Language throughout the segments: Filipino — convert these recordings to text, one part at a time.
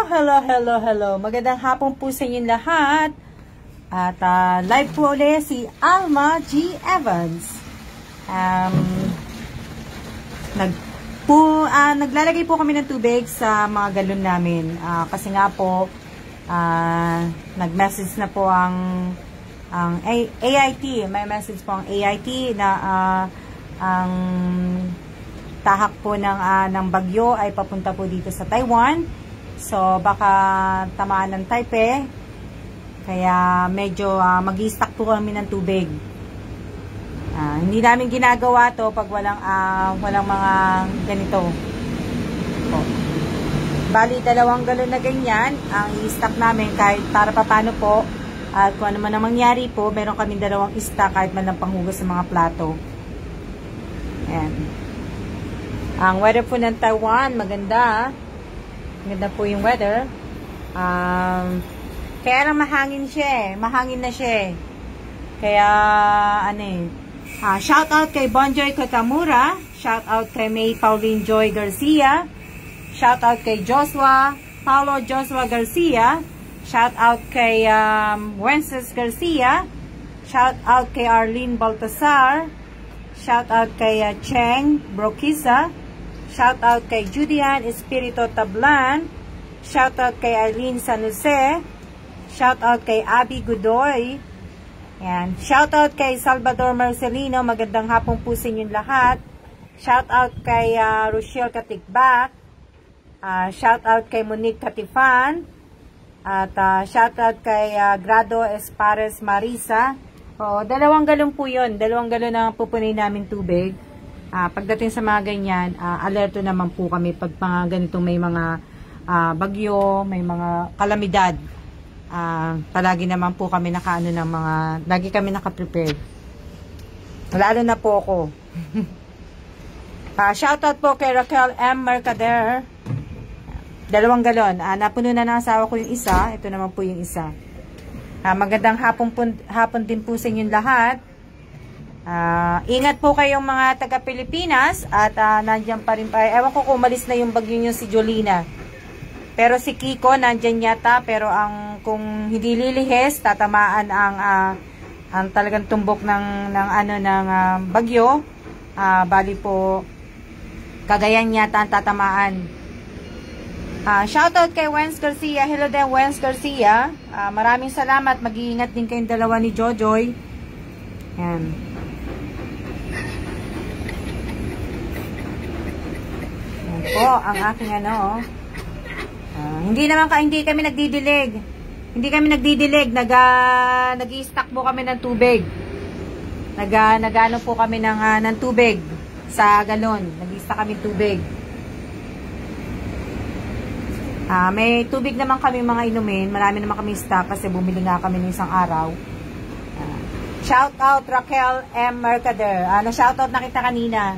Hello. Magandang hapon po sa inyong lahat. At live po ulit si Alma G. Evans. Naglalagay po kami ng tubig sa mga galon namin. Kasi nga po, nag-message na po ang AIT. May message po ang AIT na ang tahak po ng bagyo ay papunta po dito sa Taiwan. So, baka tamaan ng Taipei. Kaya medyo mag-i-stock po kami ng tubig. Hindi namin ginagawa to pag walang mga ganito. Bali, 2 galon na ganyan ang i-stock namin kahit para paano po. At kung ano man ang mangyari po, meron kami 2 stock kahit man lang panghugas ng mga plato. Ayan. Ang weather po ng Taiwan, maganda. Maganda po yung weather. Kaya lang mahangin siya. Mahangin na siya. Kaya, shout out kay Bonjoy Katamura. Shout out kay May Pauline Joy Garcia. Shout out kay Paulo Joshua Garcia. Shout out kay Wences Garcia. Shout out kay Arlene Baltasar. Shout out kay Cheng Brokisa. Shout out kay Judian Espirito Tablan. Shout out kay Arlene San Jose. Shout out kay Abby Godoy. Ayan. Shout out kay Salvador Marcelino. Magandang hapon po sa inyong lahat. Shout out kay Rochelle Katikbak. Shout out kay Monique Katifan. At shout out kay Grado Espares Marisa. 2 galon po yun. 2 galon na pupunin namin tubig. Pagdating sa mga ganyan, alerto naman po kami pag ganitong may mga bagyo, may mga kalamidad. Palagi naman po kami lagi kami naka-prepare. Lalo na po ako. Shoutout po kay Raquel M. Mercader. 2 galon. Napuno na ng asawa ko yung isa. Ito naman po yung isa. Magandang hapon din po sa inyong lahat. Ingat po kayong mga taga-Pilipinas at nandiyan pa rin pa. Ewan ko kung umalis na yung bagyo nyo si Jolina. Pero si Kiko nandiyan yata, pero kung hindi lilihis, tatamaan ang talagang tumbok ng bagyo. Bali po Cagayan yata ang tatamaan. Shoutout kay Wens Garcia. Hello din Wens Garcia. Maraming salamat. Mag-iingat din kayong dalawa ni Jojoy. Yan. Po, ang aking hindi kami nagdidilig. Hindi kami nagdidilig. Nag-i-stock po kami ng tubig. Nagano po kami ng tubig sa galon. Nag-i-stock kami tubig. May tubig naman kami mga inumin. Marami naman kami stock kasi bumili nga kami ng isang araw. Shout out Raquel M. Mercader. Na-shout out na kita kanina.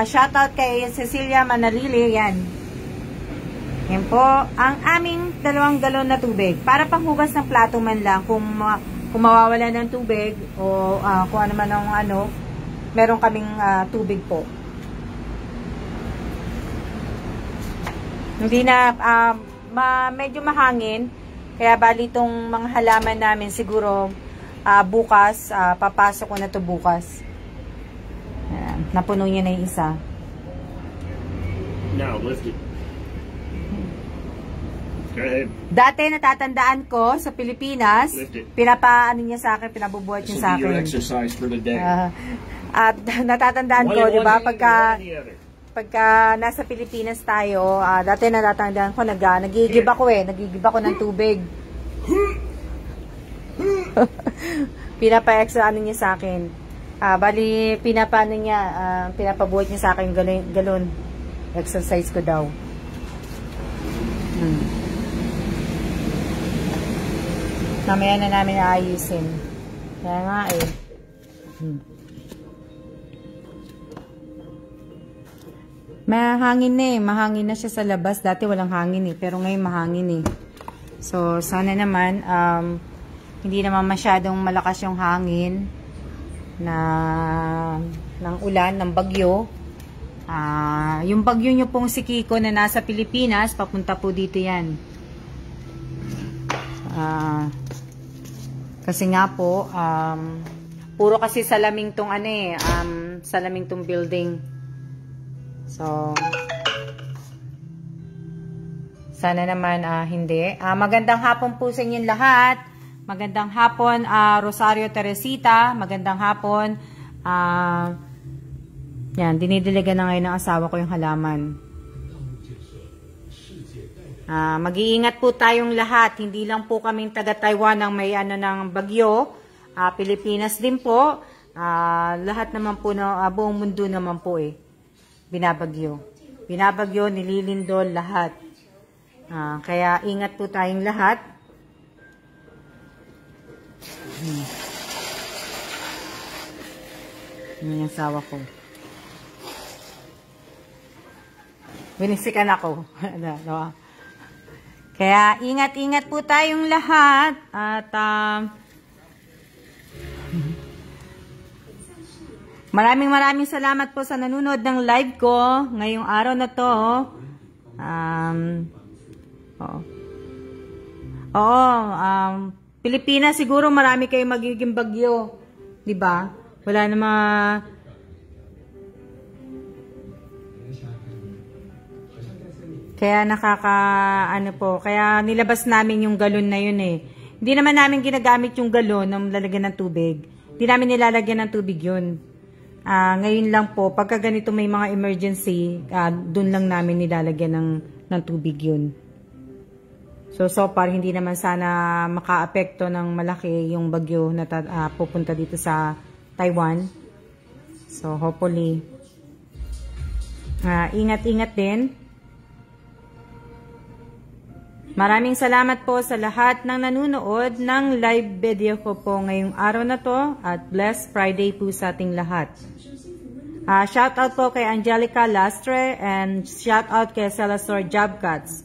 Shoutout kay Cecilia Manalili, yan. Yan po, ang aming 2 galon na tubig. Para panghugas ng plato man lang, kung mawawala ng tubig, o kung ano man ang meron kaming tubig po. Hindi na, medyo mahangin, kaya bali itong mga halaman namin, siguro, bukas, papasok ko na to bukas. Napuno niya na yung isa. Now, lift it. Go ahead. Dati natatandaan ko sa Pilipinas, pinapaano niya sa akin, pinabubuhat niya sa akin. Your exercise for the day. At natatandaan ko, di ba, pagka nasa Pilipinas tayo, dati natatandaan ko, nagigib ako nagigib ako ng tubig. Pinapa-extra niya sa akin. Bali, pinapabuhat niya sa akin yung galon. Exercise ko daw. Mamaya na namin aayusin. Kaya nga Mahangin na mahangin na siya sa labas. Dati walang hangin pero ngayon mahangin So, sana naman, hindi naman masyadong malakas yung hangin ng ulan, ng bagyo. Yung bagyo nyo pong si Kiko na nasa Pilipinas, papunta po dito yan. Kasi nga po, puro kasi salaming tong ano eh, salaming tong building. So, sana naman hindi. Magandang hapon po sa inyong lahat. Magandang hapon, Rosario Teresita. Magandang hapon. Yan, dinidiligan na ngayon ng asawa ko yung halaman. Mag-iingat po tayong lahat. Hindi lang po kaming taga-Taiwan ang may ano ng bagyo. Pilipinas din po. Lahat naman po, buong mundo naman po eh. Binabagyo. Binabagyo, nililindol, lahat. Kaya ingat po tayong lahat. Yan yung asawa ko. Binisikan ako. Kaya ingat-ingat po tayong lahat. At maraming salamat po sa nanonood ng live ko ngayong araw na to. Pilipinas siguro marami kayong magiging bagyo, 'di ba? Wala naman. Kaya kaya nilabas namin yung galon na yun eh. Hindi naman namin ginagamit yung galon ng lalagyan ng tubig. Hindi namin nilalagyan ng tubig yun. Ngayon lang po, pagka ganito may mga emergency, dun lang namin nilalagyan ng tubig yun. So far, hindi naman sana maka-apekto ng malaki yung bagyo na pupunta dito sa Taiwan. So hopefully, ingat-ingat din. Maraming salamat po sa lahat ng nanonood ng live video ko po ngayong araw na to at blessed Friday po sa ating lahat. Shout out po kay Angelica Lastre and shout out kay Celestor Jobcats.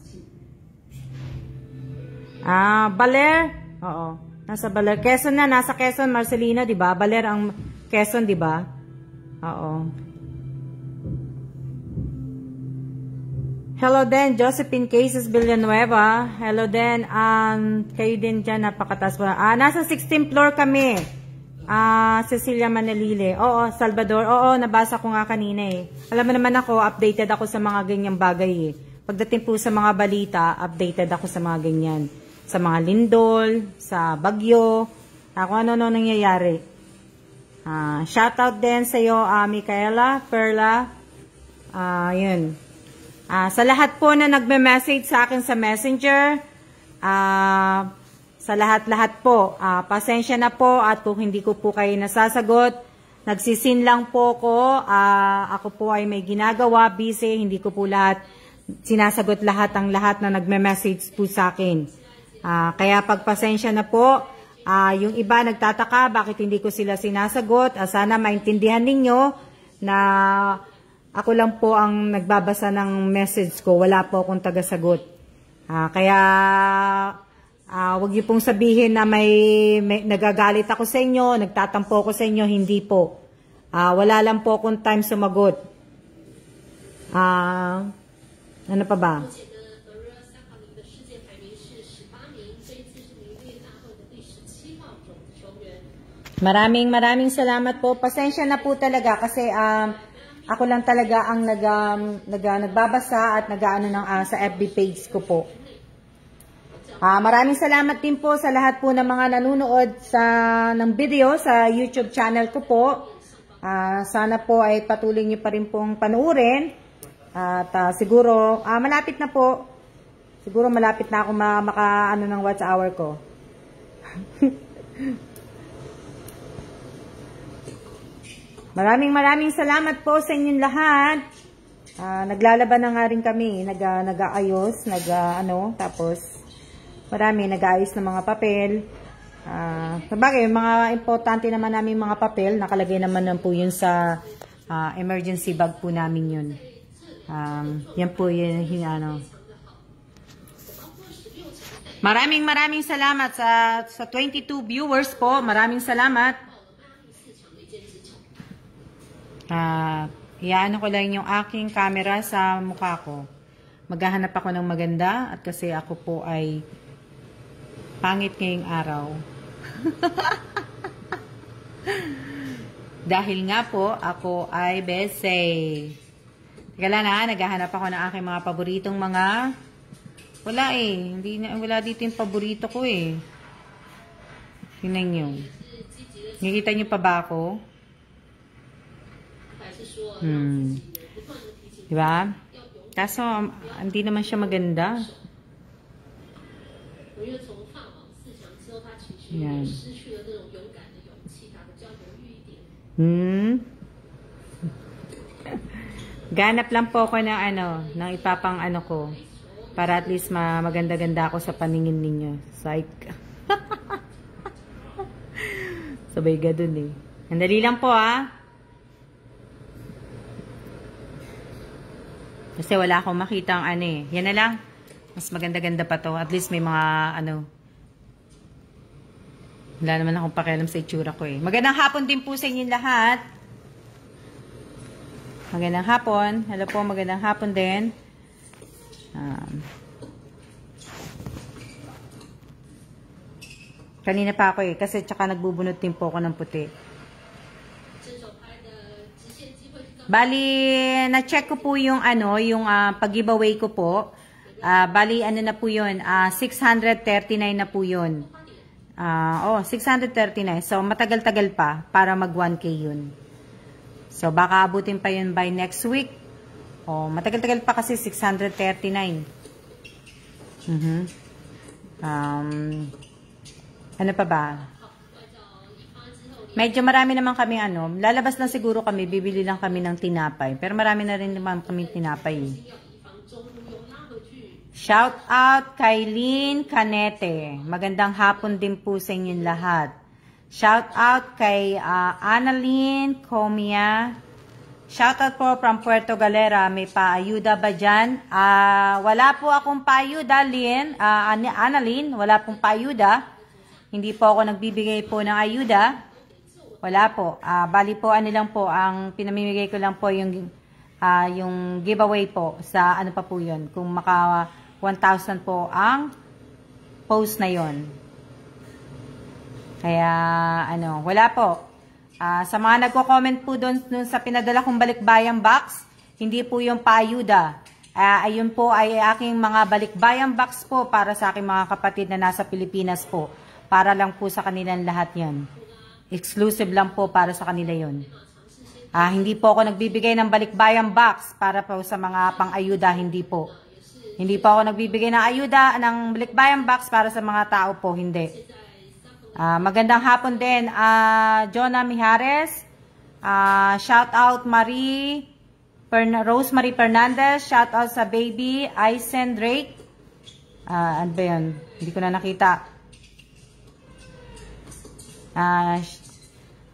Baler, oo, nasa Baler. Quezon na, nasa Quezon, Marcelina, di ba? Baler ang Quezon, di ba? Oo. Hello din, Josephine Cases Villanueva. Hello din, kayo din dyan, napakatas po. Nasa 16th floor kami. Cecilia Manalile. Oo, Salvador. Oo, nabasa ko nga kanina eh. Alam mo naman ako, updated ako sa mga ganyang bagay eh. Pagdating po sa mga balita, updated ako sa mga ganyan. Sa mga lindol, sa bagyo, kung ano nangyayari. Shoutout din sa iyo, Micaela, Perla. Yun. Sa lahat po na nagme-message sa akin sa Messenger, sa lahat-lahat po, pasensya na po at kung hindi ko po kayo nasasagot, nagsisin lang po ko, ako po ay may ginagawa, busy, hindi ko po sinasagot lahat na nagme-message po sa akin. Kaya pagpasensya na po, yung iba nagtataka bakit hindi ko sila sinasagot, sana maintindihan ninyo na ako lang po ang nagbabasa ng message ko. Wala po akong tagasagot. Kaya, wag niyo pong sabihin na may nagagalit ako sa inyo, nagtatampo ako sa inyo. Hindi po. Wala lang po akong time sumagot. Ano pa ba? Maraming salamat po. Pasensya na po talaga kasi ako lang talaga ang nagbabasa at sa FB page ko po. Maraming salamat din po sa lahat po ng mga nanonood ng video sa YouTube channel ko po. Sana po ay patuloy niyo pa rin pong panuorin. At siguro, malapit na po. Siguro malapit na ako maka-ano ng watch hour ko. Maraming salamat po sa inyong lahat. Naglalaban na nga rin kami, nag-aayos, tapos nag-aayos ng mga papel. Sabagay, mga importante naman namin mga papel, nakalagay naman po yun sa emergency bag po namin yun. Yan po yun, Maraming salamat sa 22 viewers po. Maraming salamat. Iyaano ko lang yung aking camera sa mukha ko. Maghahanap ako ng maganda at kasi ako po ay Pangit ngayong araw. Dahil nga po, ako ay busy. Teka lang na, naghahanap ako ng aking mga paboritong mga... Wala eh. Wala dito yung paborito ko eh. Tingnan nyo. Nakikita nyo pa ba ako? Diba? Kaso, hindi naman siya maganda. Yan. Ganap lang po ako ng ng ipapang ko. Para at least maganda-ganda ako sa paningin ninyo. Psych. Sabay ga dun eh. Andali lang po Kasi wala akong makita ang Yan na lang. Mas maganda-ganda pa to. At least may mga Wala naman akong pakialam sa itsura ko eh. Magandang hapon din po sa inyo lahat. Magandang hapon. Hello po, magandang hapon din. Kanina pa ako eh. Kasi tsaka nagbubunot din po ako ng puti. Bali, na-check ko po yung pag-giveaway ko po. Bali, na po yun? 639 na po yun. 639. So, matagal-tagal pa para mag 1K yun. So, baka abutin pa yun by next week. Matagal-tagal pa kasi 639. Ano pa ba? Medyo marami naman kami lalabas lang siguro kami, bibili lang kami ng tinapay. Pero marami na rin naman kami tinapay. Shout out kay Lynn Canete. Magandang hapon din po sa inyong lahat. Shout out kay Annalyn Comia. Shout out po from Puerto Galera. May paayuda ba dyan? Wala po akong paayuda, Lynn. Annalyn, wala pong paayuda. Hindi po ako nagbibigay po ng ayuda. Wala po. Bali po, lang po, ang pinamimigay ko lang po yung giveaway po sa pa po yun. Kung maka 1,000 po ang post na yon. Kaya, wala po. Sa mga nagko-comment po doon sa pinadala kong balikbayang box, hindi po yung paayuda. Ayun po ay aking mga balikbayang box po para sa aking mga kapatid na nasa Pilipinas po. Para lang po sa kanilang lahat yan. Exclusive lang po para sa kanila yon. Hindi po ako nagbibigay ng balikbayang box para po sa mga pang-ayuda, hindi po. Hindi po ako nagbibigay ng ayuda ng balikbayang box para sa mga tao po, hindi. Magandang hapon din, Jonah Mijares. Shout out Rosemary Fernandez. Shout out sa baby Aisen Drake. Ano ba yun? Hindi ko na nakita.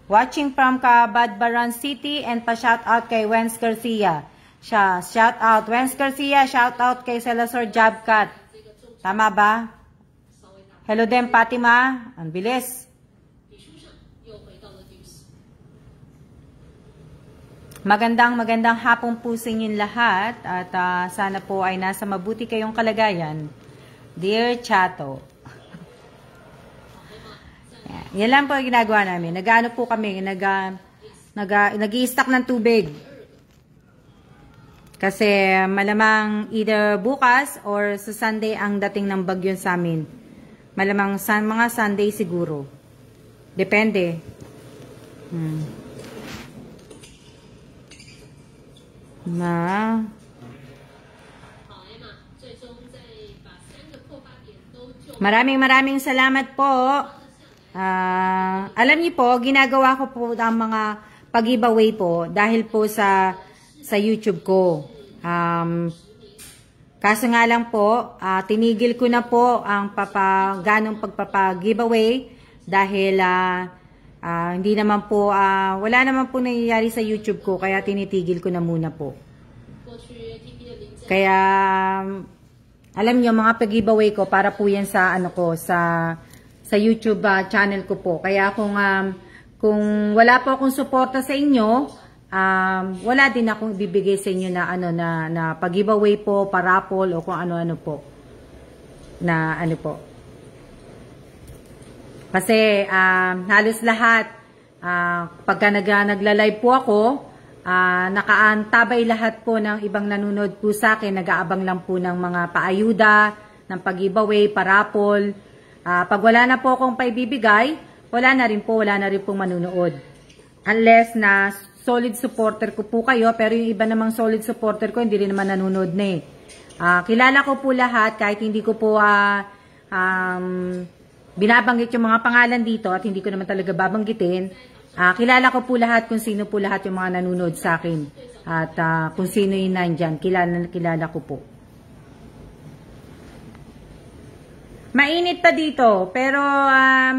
Watching from Cabadbaran City and pa-shout out kay Wens Garcia. Shout out Wens Garcia, shout out kay Salazar Jabcat. Tama ba? Hello din Fatima, ang bilis. Magandang hapon po sa inyong lahat at sana po ay nasa mabuti kayong kalagayan. Dear Chato. Yan lang po ang ginagawa namin. Nag-ano po kami, nag-i-stock ng tubig. Kasi malamang either bukas or sa Sunday ang dating ng bagyo sa amin. Malamang mga Sunday siguro. Depende. Maraming salamat po. Alam niyo po, ginagawa ko po ang mga pag-giveaway po dahil po sa YouTube ko. Kaso nga lang po, tinigil ko na po ang ganong pagpapag-giveaway dahil hindi naman po, wala naman po nangyayari sa YouTube ko kaya tinitigil ko na muna po. Kaya, alam niyo mga pag-giveaway ko para po yan sa sa YouTube channel ko po. Kaya kung wala po akong suporta sa inyo, wala din akong bibigay sa inyo na na pag-giveaway po, parapol o kung ano-ano po. Na po. Kasi halos lahat, pagka nagla-live po ako, nakaantabay lahat po ng ibang nanonood po sa akin, nag-aabang lang po ng mga paayuda, ng pag-giveaway, parapol. Pag wala na po akong paibibigay, wala na rin po manunood. Unless na solid supporter ko po kayo, pero yung iba namang solid supporter ko, hindi rin naman nanonood na eh. Kilala ko po lahat, kahit hindi ko po binabanggit yung mga pangalan dito at hindi ko naman talaga babanggitin. Kilala ko po lahat kung sino po lahat yung mga nanonood sa akin. At kung sino yung nandyan, kilala ko po. Mainit pa dito, pero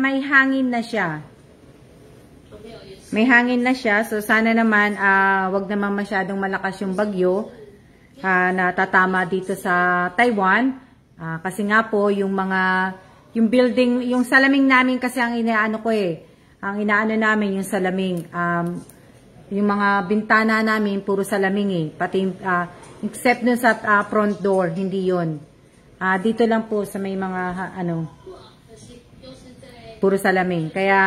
may hangin na siya. May hangin na siya, so sana naman wag naman masyadong malakas yung bagyo na tatama dito sa Taiwan. Kasi nga po, yung building, yung salaming namin kasi ang inaano ko ang inaano namin yung salaming. Yung mga bintana namin, puro salaming pati except dun sa front door, hindi yon. Dito lang po sa may mga puro salamin. Kaya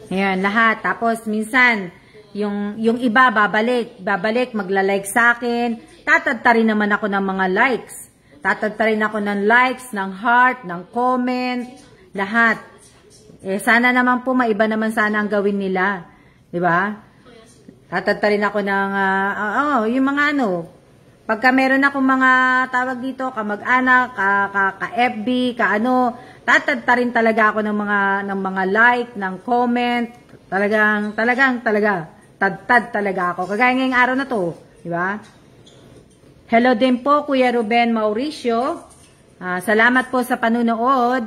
ayan, lahat. Tapos minsan yung iba babalik magla-like sa akin. Tatadtarin naman ako ng mga likes. Tatadtarin ako ng likes, ng heart, ng comment, lahat. Sana naman po maiba naman sana ang gawin nila, 'di ba? Tatadtarin ako ng yung mga pagka meron akong mga tawag dito, kamag-anak, ka-FB, tatadtarin talaga ako ng mga like, ng comment. Talaga, tad talaga ako. Kagaya ngayong araw na to, di ba? Hello din po, Kuya Ruben Mauricio. Salamat po sa panunood.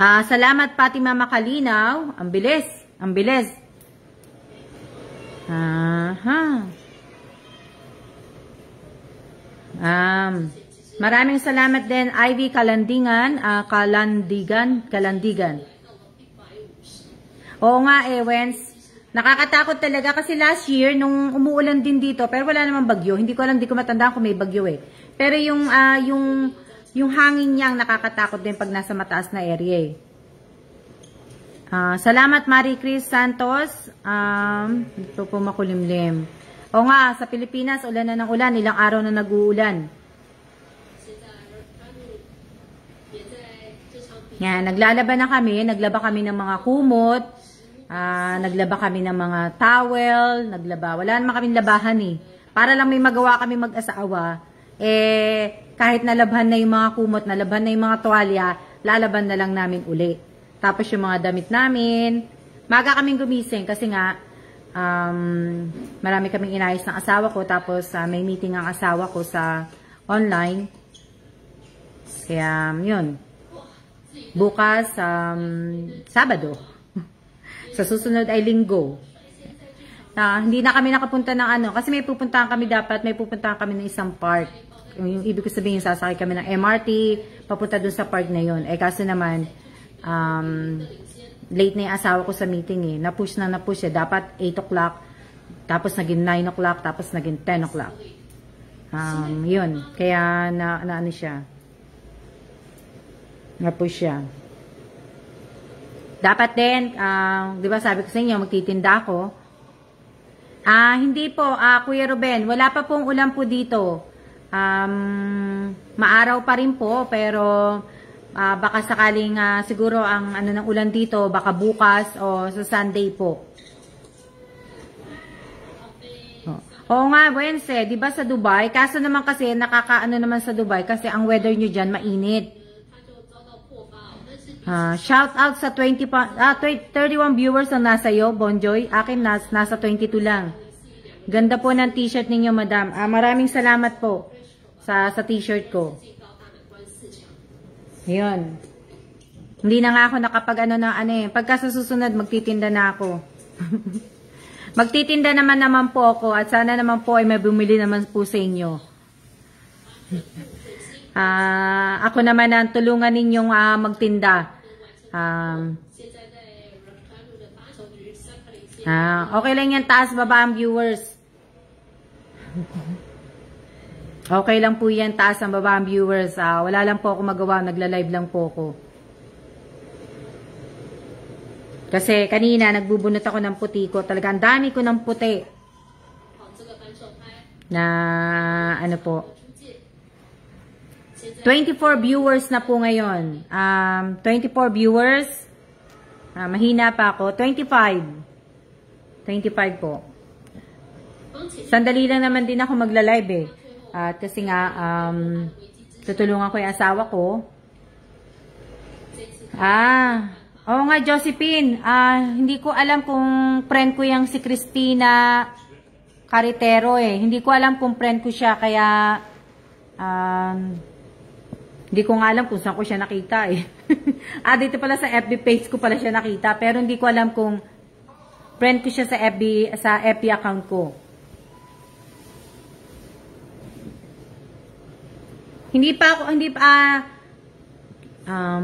Salamat pati Mama Kalinaw. Ang bilis. Maraming salamat din Ivy Kalandigan. Oo nga Wens. Nakakatakot talaga kasi last year nung umuulan din dito pero wala namang bagyo. Hindi ko matandaan kung may bagyo Pero yung hangin niyang nakakatakot din pag nasa mataas na area Salamat Marie Chris Santos. Ito po makulimlim. O nga, sa Pilipinas, ulan na ng ulan. Ilang araw na nag-uulan. Yan, naglaba kami ng mga kumot. Naglaba kami ng mga towel. Wala naman kaming labahan Para lang may magawa kami mag-asawa. Kahit nalabhan na yung mga kumot, nalabhan na yung mga tuwalya, lalaban na lang namin uli. Tapos yung mga damit namin, maga kaming gumising kasi nga, marami kaming inayos ng asawa ko, tapos may meeting ang asawa ko sa online. Kaya, yun. Bukas, Sabado. Sa susunod ay Linggo. Hindi na kami nakapunta ng kasi may pupuntahan kami ng isang park. Yung ibig ko sabihin, sasakay kami ng MRT, papunta dun sa park na yun. Kaso naman, late na yung asawa ko sa meeting Napush siya. Dapat 8 o'clock, tapos naging 9 o'clock, tapos naging 10 o'clock. Yun. Kaya, ano siya. Napush siya. Dapat din, di ba sabi ko sa inyo, magtitinda ako. Hindi po, Kuya Ruben, wala pa pong ulan po dito. Maaraw pa rin po, pero baka sakaling siguro ang ng ulan dito, baka bukas o sa Sunday po. Oo nga, Wednesday, di ba sa Dubai? Kaso naman kasi, nakakaano naman sa Dubai kasi ang weather nyo dyan mainit. Shout out sa 31 viewers ang nasa iyo, Bonjoy. Akin nasa 22 lang. Ganda po ng t-shirt ninyo, madam. Maraming salamat po sa t-shirt ko. Ayun. Hindi na nga ako nakapag pagka sa susunod magtitinda na ako. Magtitinda naman po ako at sana naman po ay may bumili naman po sa inyo. Ako naman ang tulungan ninyong magtinda. Okay lang yan, taas baba ang viewers. Okay lang po yan, taas ang baba ang viewers. Wala lang po ako magawa, nagla-live lang po ako. Kasi kanina nagbubunot ako ng puti ko. Talaga ang dami ko ng puti. Na ano po. 24 viewers na po ngayon. 24 viewers. Mahina pa ako. 25 po. Sandali lang naman din ako magla-live eh. At kasi nga, tutulungan ko yung asawa ko. Oo nga, Josephine. Hindi ko alam kung friend ko yung si Cristina Carretero eh. Hindi ko alam kung friend ko siya, kaya hindi ko nga alam kung saan ko siya nakita eh. Dito pala sa FB page ko pala siya nakita, pero hindi ko alam kung friend ko siya sa FB account ko.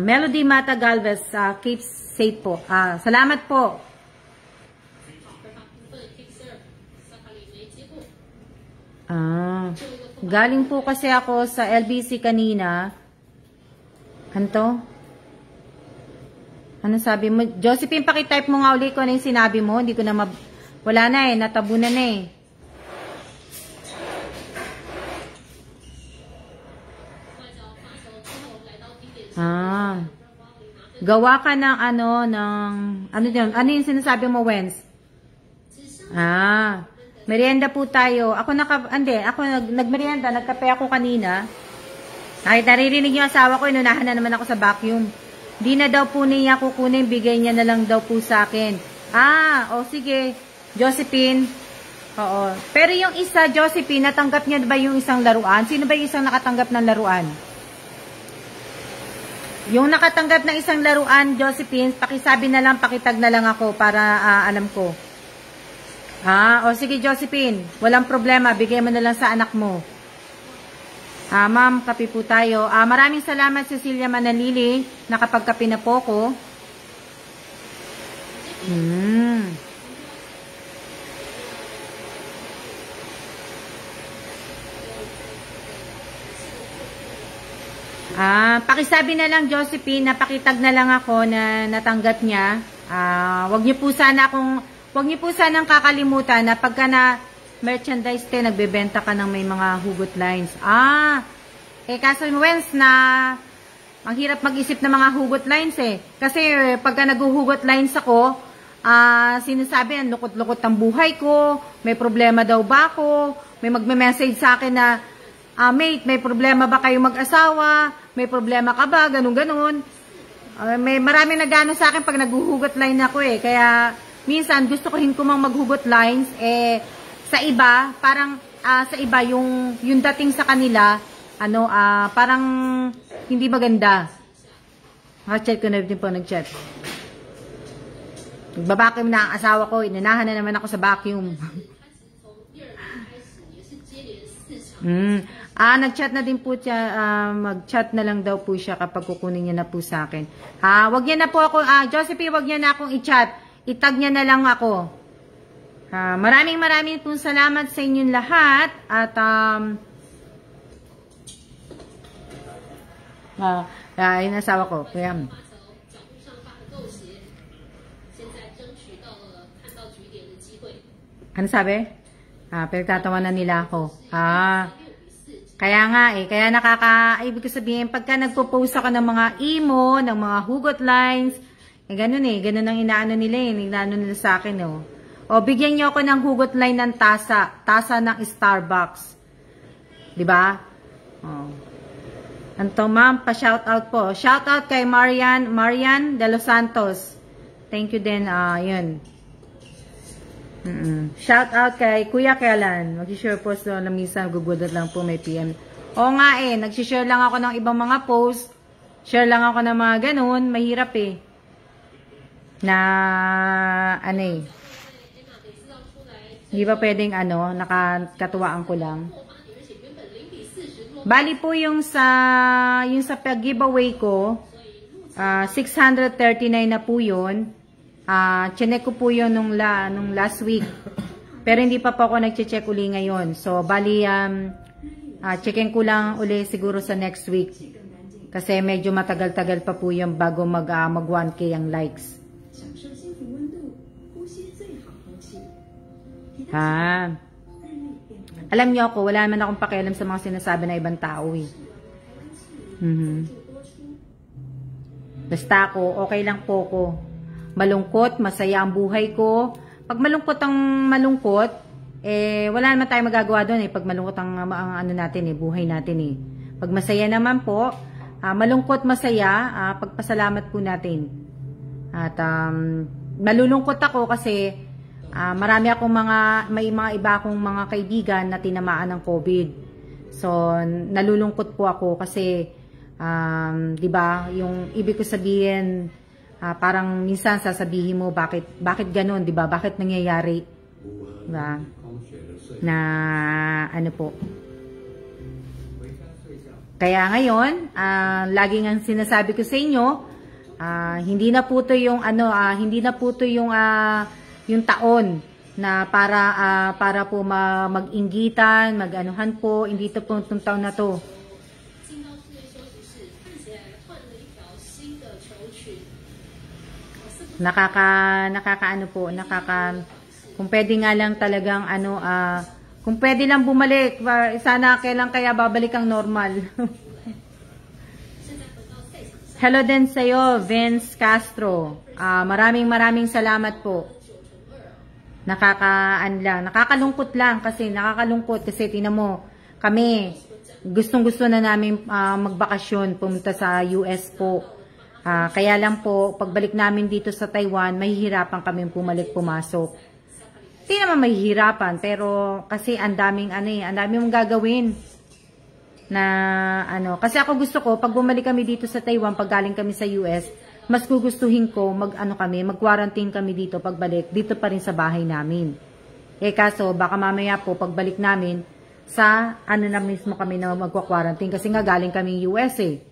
Melody Mata Galvez, keep safe po. Salamat po. Galing po kasi ako sa LBC kanina. Ano sabi mo? Josephine, pakitype mo nga ulit kung ano yung sinabi mo. Hindi ko na wala na eh, natabunan na eh. Gawa ka ng ano yung sinasabi mo, Wens? Merienda po tayo. Ako nagmerienda, nagkape ako kanina. Kahit naririnig yung asawa ko, inunahan na naman ako sa vacuum. Di na daw po niya kukunin, bigay niya na lang daw po sa akin. Sige, Josephine. Oo. Pero yung isa, Josephine, natanggap niya ba yung isang laruan? Sino ba yung isang nakatanggap ng laruan? Yung nakatanggap ng isang laruan, Josephine, pakisabi na lang, pakitag na lang ako para alam ko. Sige, Josephine, walang problema, bigay mo na lang sa anak mo. Ma'am, kape po tayo. Maraming salamat, Cecilia Manalili, nakapagkape na po ko. Pakisabi na lang, Josephine, napakitag na lang ako na natanggap niya. Wag niyo po sanang kakalimutan na pagka na merchandise nagbebenta ka ng may mga hugot lines. Kaso Wens na ang hirap mag-isip ng mga hugot lines eh. Kasi pagka naghuhugot lines ako, sinasabi, ang lukot-lukot ang buhay ko, may problema daw ba ako, may magme-message sa akin na, mate, may problema ba kayo mag-asawa? May problema ka ba? Ganun-ganun. May maraming nagano sa akin pag naghuhugot line ako eh. Kaya minsan gusto ko rin kumang maghugot lines sa iba, parang sa iba yung dating sa kanila parang hindi maganda. Chat ko na din po nag-chat. Nagbabacuum na ang asawa ko, inanahan na naman ako sa vacuum. Nag-chat na din po siya, mag-chat na lang daw po siya kapag kukunin niya na po sa akin. Wag niya na po ako, Josephine, wag niya na akong i-chat. Itag niya na lang ako. Maraming pong salamat sa inyong lahat. At, yung asawa ko, kaya, ano sabi? Pinagtatawanan nila ako. Kaya nga kaya ibig ko sabihin, pagka nagpo-post ako ng mga emo, ng mga hugot lines, ganun ang inaano nila inaano nila sa akin bigyan niyo ako ng hugot line ng tasa ng Starbucks. 'Di ba? Anto ma'am, pa-shoutout po. Shoutout kay Marian de los Santos. Thank you din, yun. Shout out kay Kuya Kelan. Mag-share post na minsan gugudot lang po may PM. Oo nga nag-share lang ako ng ibang mga post. Share lang ako ng mga ganun. Mahirap na hindi ba pwedeng nakatuwaan ko lang. Bali po yung sa pag-giveaway ko, 639 na po yun. Chinek ko po yun nung last week. Pero hindi pa po ako nagche-check uli ngayon. So, bali, checkin ko lang uli siguro sa next week. Kasi medyo matagal-tagal pa po yung bago mag 1K ang likes. Alam niyo ako, wala naman akong pakialam sa mga sinasabi na ibang tao eh. Basta ako, okay lang po ko. Malungkot, masaya ang buhay ko. Pag malungkot ang malungkot, wala naman tayong magagawa doon eh. Pag malungkot ang ano natin eh, buhay natin eh. Pag masaya naman po, malungkot, masaya, pagpasalamat po natin. At malulungkot ako kasi marami akong may mga iba akong mga kaibigan na tinamaan ng COVID. So, nalulungkot po ako kasi, 'di ba, yung ibig ko sabihin, parang minsan sasabihin mo bakit ganoon, 'di ba? Bakit nangyayari? 'Di ba? Na ano po. Kaya ngayon, laging ang sinasabi ko sa inyo, hindi na po 'to yung hindi na po 'to yung taon na para po mag-inggitan, mag-anuhan po, hindi to po itong taon na to. Kung pwede nga lang talagang kung pwede lang bumalik, sana kailan kaya babalik ang normal. Hello din sa'yo, Vince Castro. Maraming salamat po. Nakakalungkot lang kasi tingnan mo, kami gustong-gusto na namin magbakasyon, pumunta sa US po. Kaya lang po, pagbalik namin dito sa Taiwan, mahihirapan kami pumasok. Hindi naman mahihirapan, pero kasi ang daming mong gagawin na kasi ako gusto ko, pag bumalik kami dito sa Taiwan, pag galing kami sa US, mas gugustuhin ko mag-quarantine kami dito pagbalik, dito pa rin sa bahay namin. Kaso, baka mamaya po, pagbalik namin, sa na mismo kami na magwa-quarantine kasi nga galing kami US eh.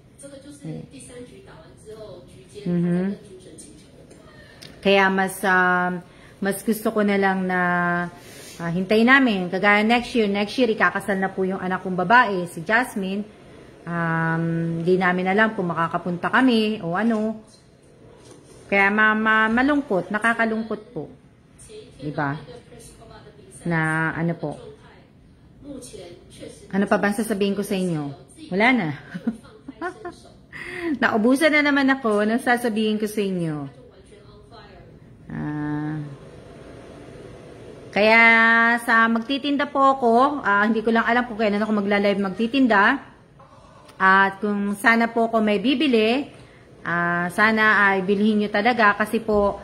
Kaya mas gusto ko na lang na hintayin namin. Kagaya next year ikakasal na po yung anak kong babae, si Jasmine. Hindi namin alam kung makakapunta kami o ano. Kaya malungkot, nakakalungkot po. Diba? Na po. Ano pa bang sasabihin ko sa inyo? Wala na. Naubusan na naman ako ng sasabihin ko sa inyo. Kaya sa magtitinda po ako, hindi ko lang alam kung kailan ako magla-live magtitinda. At kung sana po ako may bibili, sana ay bilhin nyo talaga kasi po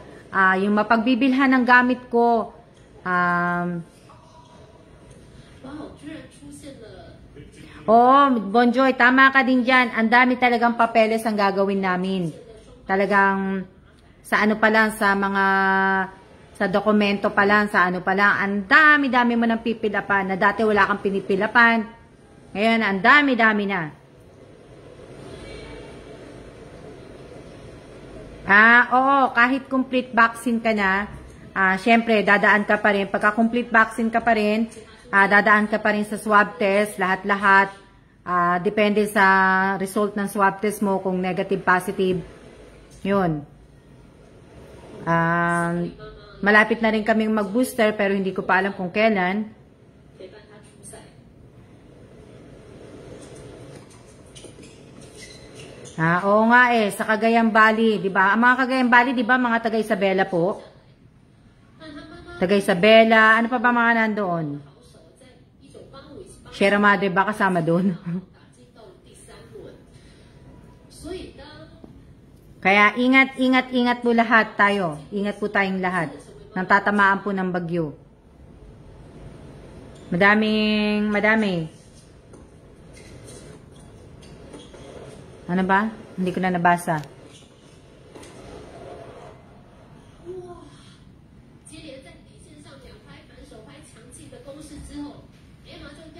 yung mapagbibilhan ng gamit ko Bonjoy, tama ka din dyan. Ang dami talagang papeles ang gagawin namin. Talagang sa pa lang, sa dokumento pa lang, ang dami-dami mo nang pipilapan na dati wala kang pinipilapan. Ngayon, ang dami-dami na. Oo, kahit complete vaccine ka na, syempre, dadaan ka pa rin. Pagka complete vaccine ka pa rin, dadaan ka pa rin sa swab test, lahat-lahat. Depende sa result ng swab test mo, kung negative, positive. Yun. Malapit na rin kaming mag-booster, pero hindi ko pa alam kung kailan. Oo nga sa Cagayan Valley, 'di ba? Ang mga Cagayan Valley, 'di ba, mga taga Isabela po? Taga Isabela, ano pa ba mga nandoon? Sierra Madre ba kasama doon? Kaya ingat po lahat tayo. Ingat po tayong lahat. Nang tatamaan po ng bagyo. Madami. Ano ba? Hindi ko na nabasa.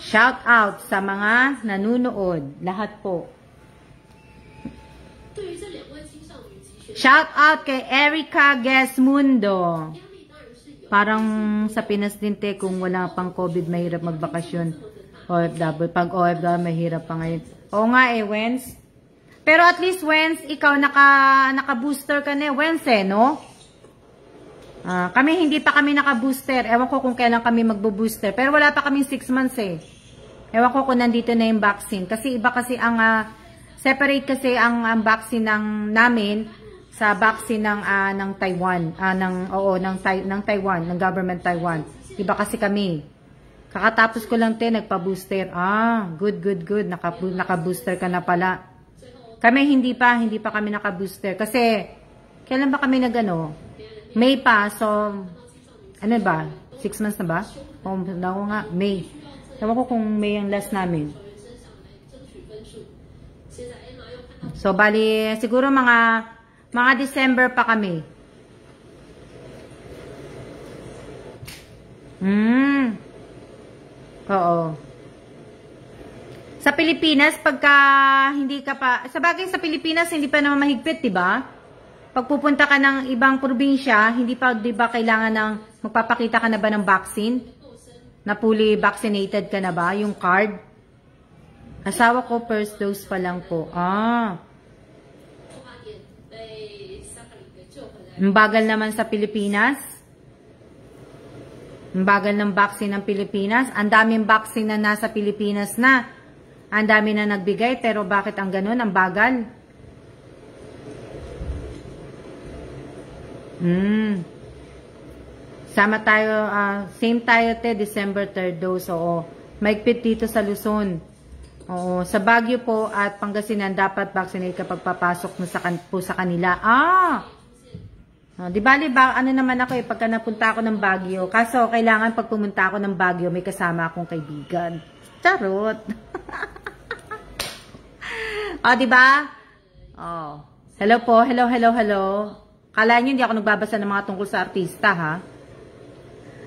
Shout out sa mga nanunood. Lahat po. Shout out kay Erica Gesmundo. Parang sa Pinas din, te, kung wala pang COVID, mahirap magbakasyon. OFW. Pag OFW, mahirap pa ngayon. Oo nga eh, Wens. Pero at least, Wens, ikaw naka-booster ka na, Wens eh, no? Kami, hindi pa kami naka-booster. Ewan ko kung kailan kami magbo-booster. Pero wala pa kaming 6 months eh. Ewan ko kung nandito na yung vaccine. Kasi iba kasi ang, separate kasi ang vaccine namin sa vaccine ng Taiwan. Ng Taiwan, ng government Taiwan. Iba kasi kami. Kakatapos ko lang, te, nagpa-booster. Good. Naka-booster ka na pala. Kami hindi pa kami naka-booster. Kasi, kailan ba kami May pa, so, ano ba? 6 months na ba? Oo nga, May. Ewan ko kung May ang last namin. So, bali, siguro mga December pa kami. Oo. Sa Pilipinas, pagka hindi ka pa, sa bagay sa Pilipinas, hindi pa naman mahigpit, diba? Pag pupunta ka ng ibang probinsya, hindi pa, diba, kailangan ng, magpapakita ka na ba ng vaccine? Na fully vaccinated ka na ba? Yung card? Asawa ko, first dose pa lang po. Ang bagal naman sa Pilipinas. Ang bagal ng vaccine ng Pilipinas. Ang daming vaccine na nasa Pilipinas na. Ang dami na nagbigay, pero bakit ang ganun? Ang bagal. Sama tayo, same tayo, te, December 3rd dose. Oo. Maigpit dito sa Luzon. Oo. Sa Baguio po at Pangasinan, dapat vaccinate kapag papasok po sa kanila. Di ba, ano naman ako pagka napunta ako ng Baguio. Kaso, kailangan pag pumunta ako ng Baguio, may kasama akong kaibigan. Charot! Di ba? Hello po, hello. Kala nyo hindi ako nagbabasa ng mga tungkol sa artista, ha?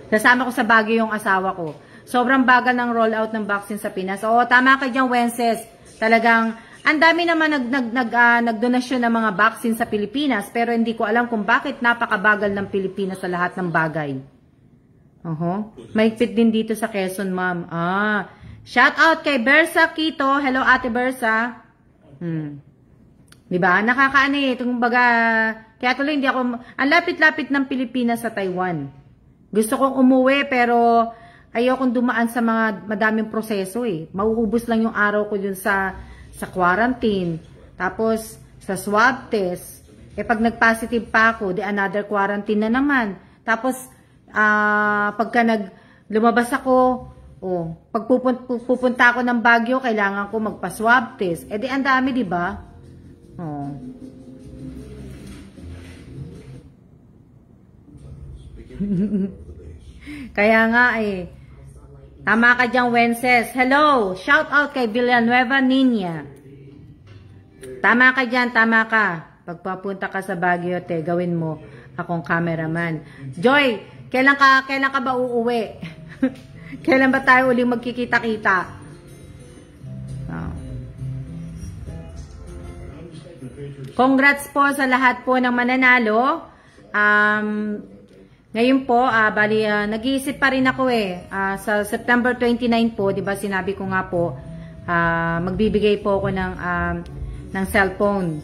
Kasama ko sa Baguio yung asawa ko. Sobrang bagal ng rollout ng vaccine sa Pinas. Oo, tama ka dyan, Wences. Talagang, ang dami naman nagdonasyon ng mga vaccine sa Pilipinas, pero hindi ko alam kung bakit napakabagal ng Pilipinas sa lahat ng bagay. Mahigpit din dito sa Quezon, ma'am. Shout out kay Bersa Quito. Hello, Ate Bersa. Diba? Nakakaano eh. Kaya tuloy hindi ako, ang lapit-lapit ng Pilipinas sa Taiwan. Gusto kong umuwi pero ayokong dumaan sa mga madaming proseso eh. Mauubos lang yung araw ko dun sa quarantine. Tapos, sa swab test. Pag nag-positive pa ako, another quarantine na naman. Tapos, pagka lumabas ako, pag pupunta ako ng Baguio, kailangan ko magpa-swab test. Ang dami, di ba? Kaya nga tama ka dyan, Wences. Hello! Shout out kay Villanueva Niña. Tama ka dyan, tama ka. Pagpapunta ka sa Baguio, te, gawin mo akong cameraman. Joy, kailan ka ba uuwi? Kailan ba tayo uling magkikita-kita? Congrats po sa lahat po ng mananalo. Ngayon po, bali, nag-iisip pa rin ako sa September 29 po, di ba sinabi ko nga po, magbibigay po ako ng cellphone.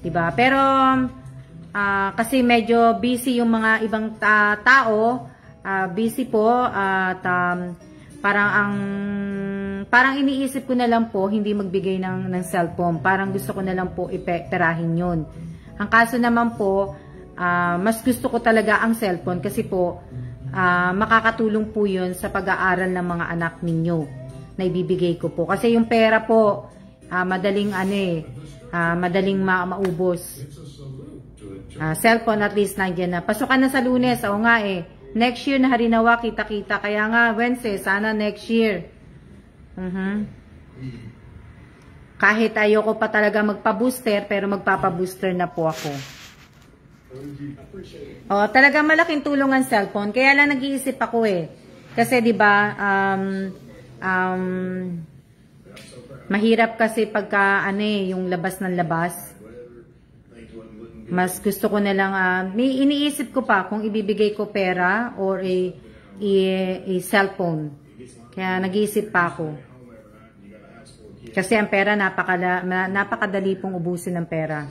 Di ba? Pero, kasi medyo busy yung mga ibang tao, busy po at parang iniisip ko na lang po hindi magbigay ng cellphone. Parang gusto ko na lang po iperahin yun. Ang kaso naman po, mas gusto ko talaga ang cellphone kasi po makakatulong po yun sa pag-aaral ng mga anak ninyo na ibibigay ko po. Kasi yung pera po, madaling madaling maubos. Cellphone at least nandiyan na. Pasukan na sa Lunes, oo nga Next year na Harinawa, kita-kita. Kaya nga, Wednesday, sana next year. Kahit ayoko pa talaga magpa-booster, pero magpapa-booster na po ako. Talaga malaking tulong ang cellphone. Kaya lang nag-iisip ako Kasi 'di ba, mahirap kasi pagka yung labas ng labas. Mas gusto ko na lang, may iniisip ko pa kung ibibigay ko pera or a cellphone. Kaya nag-iisip pa ako. Kasi ang pera, napakadali pong ubusin ng pera.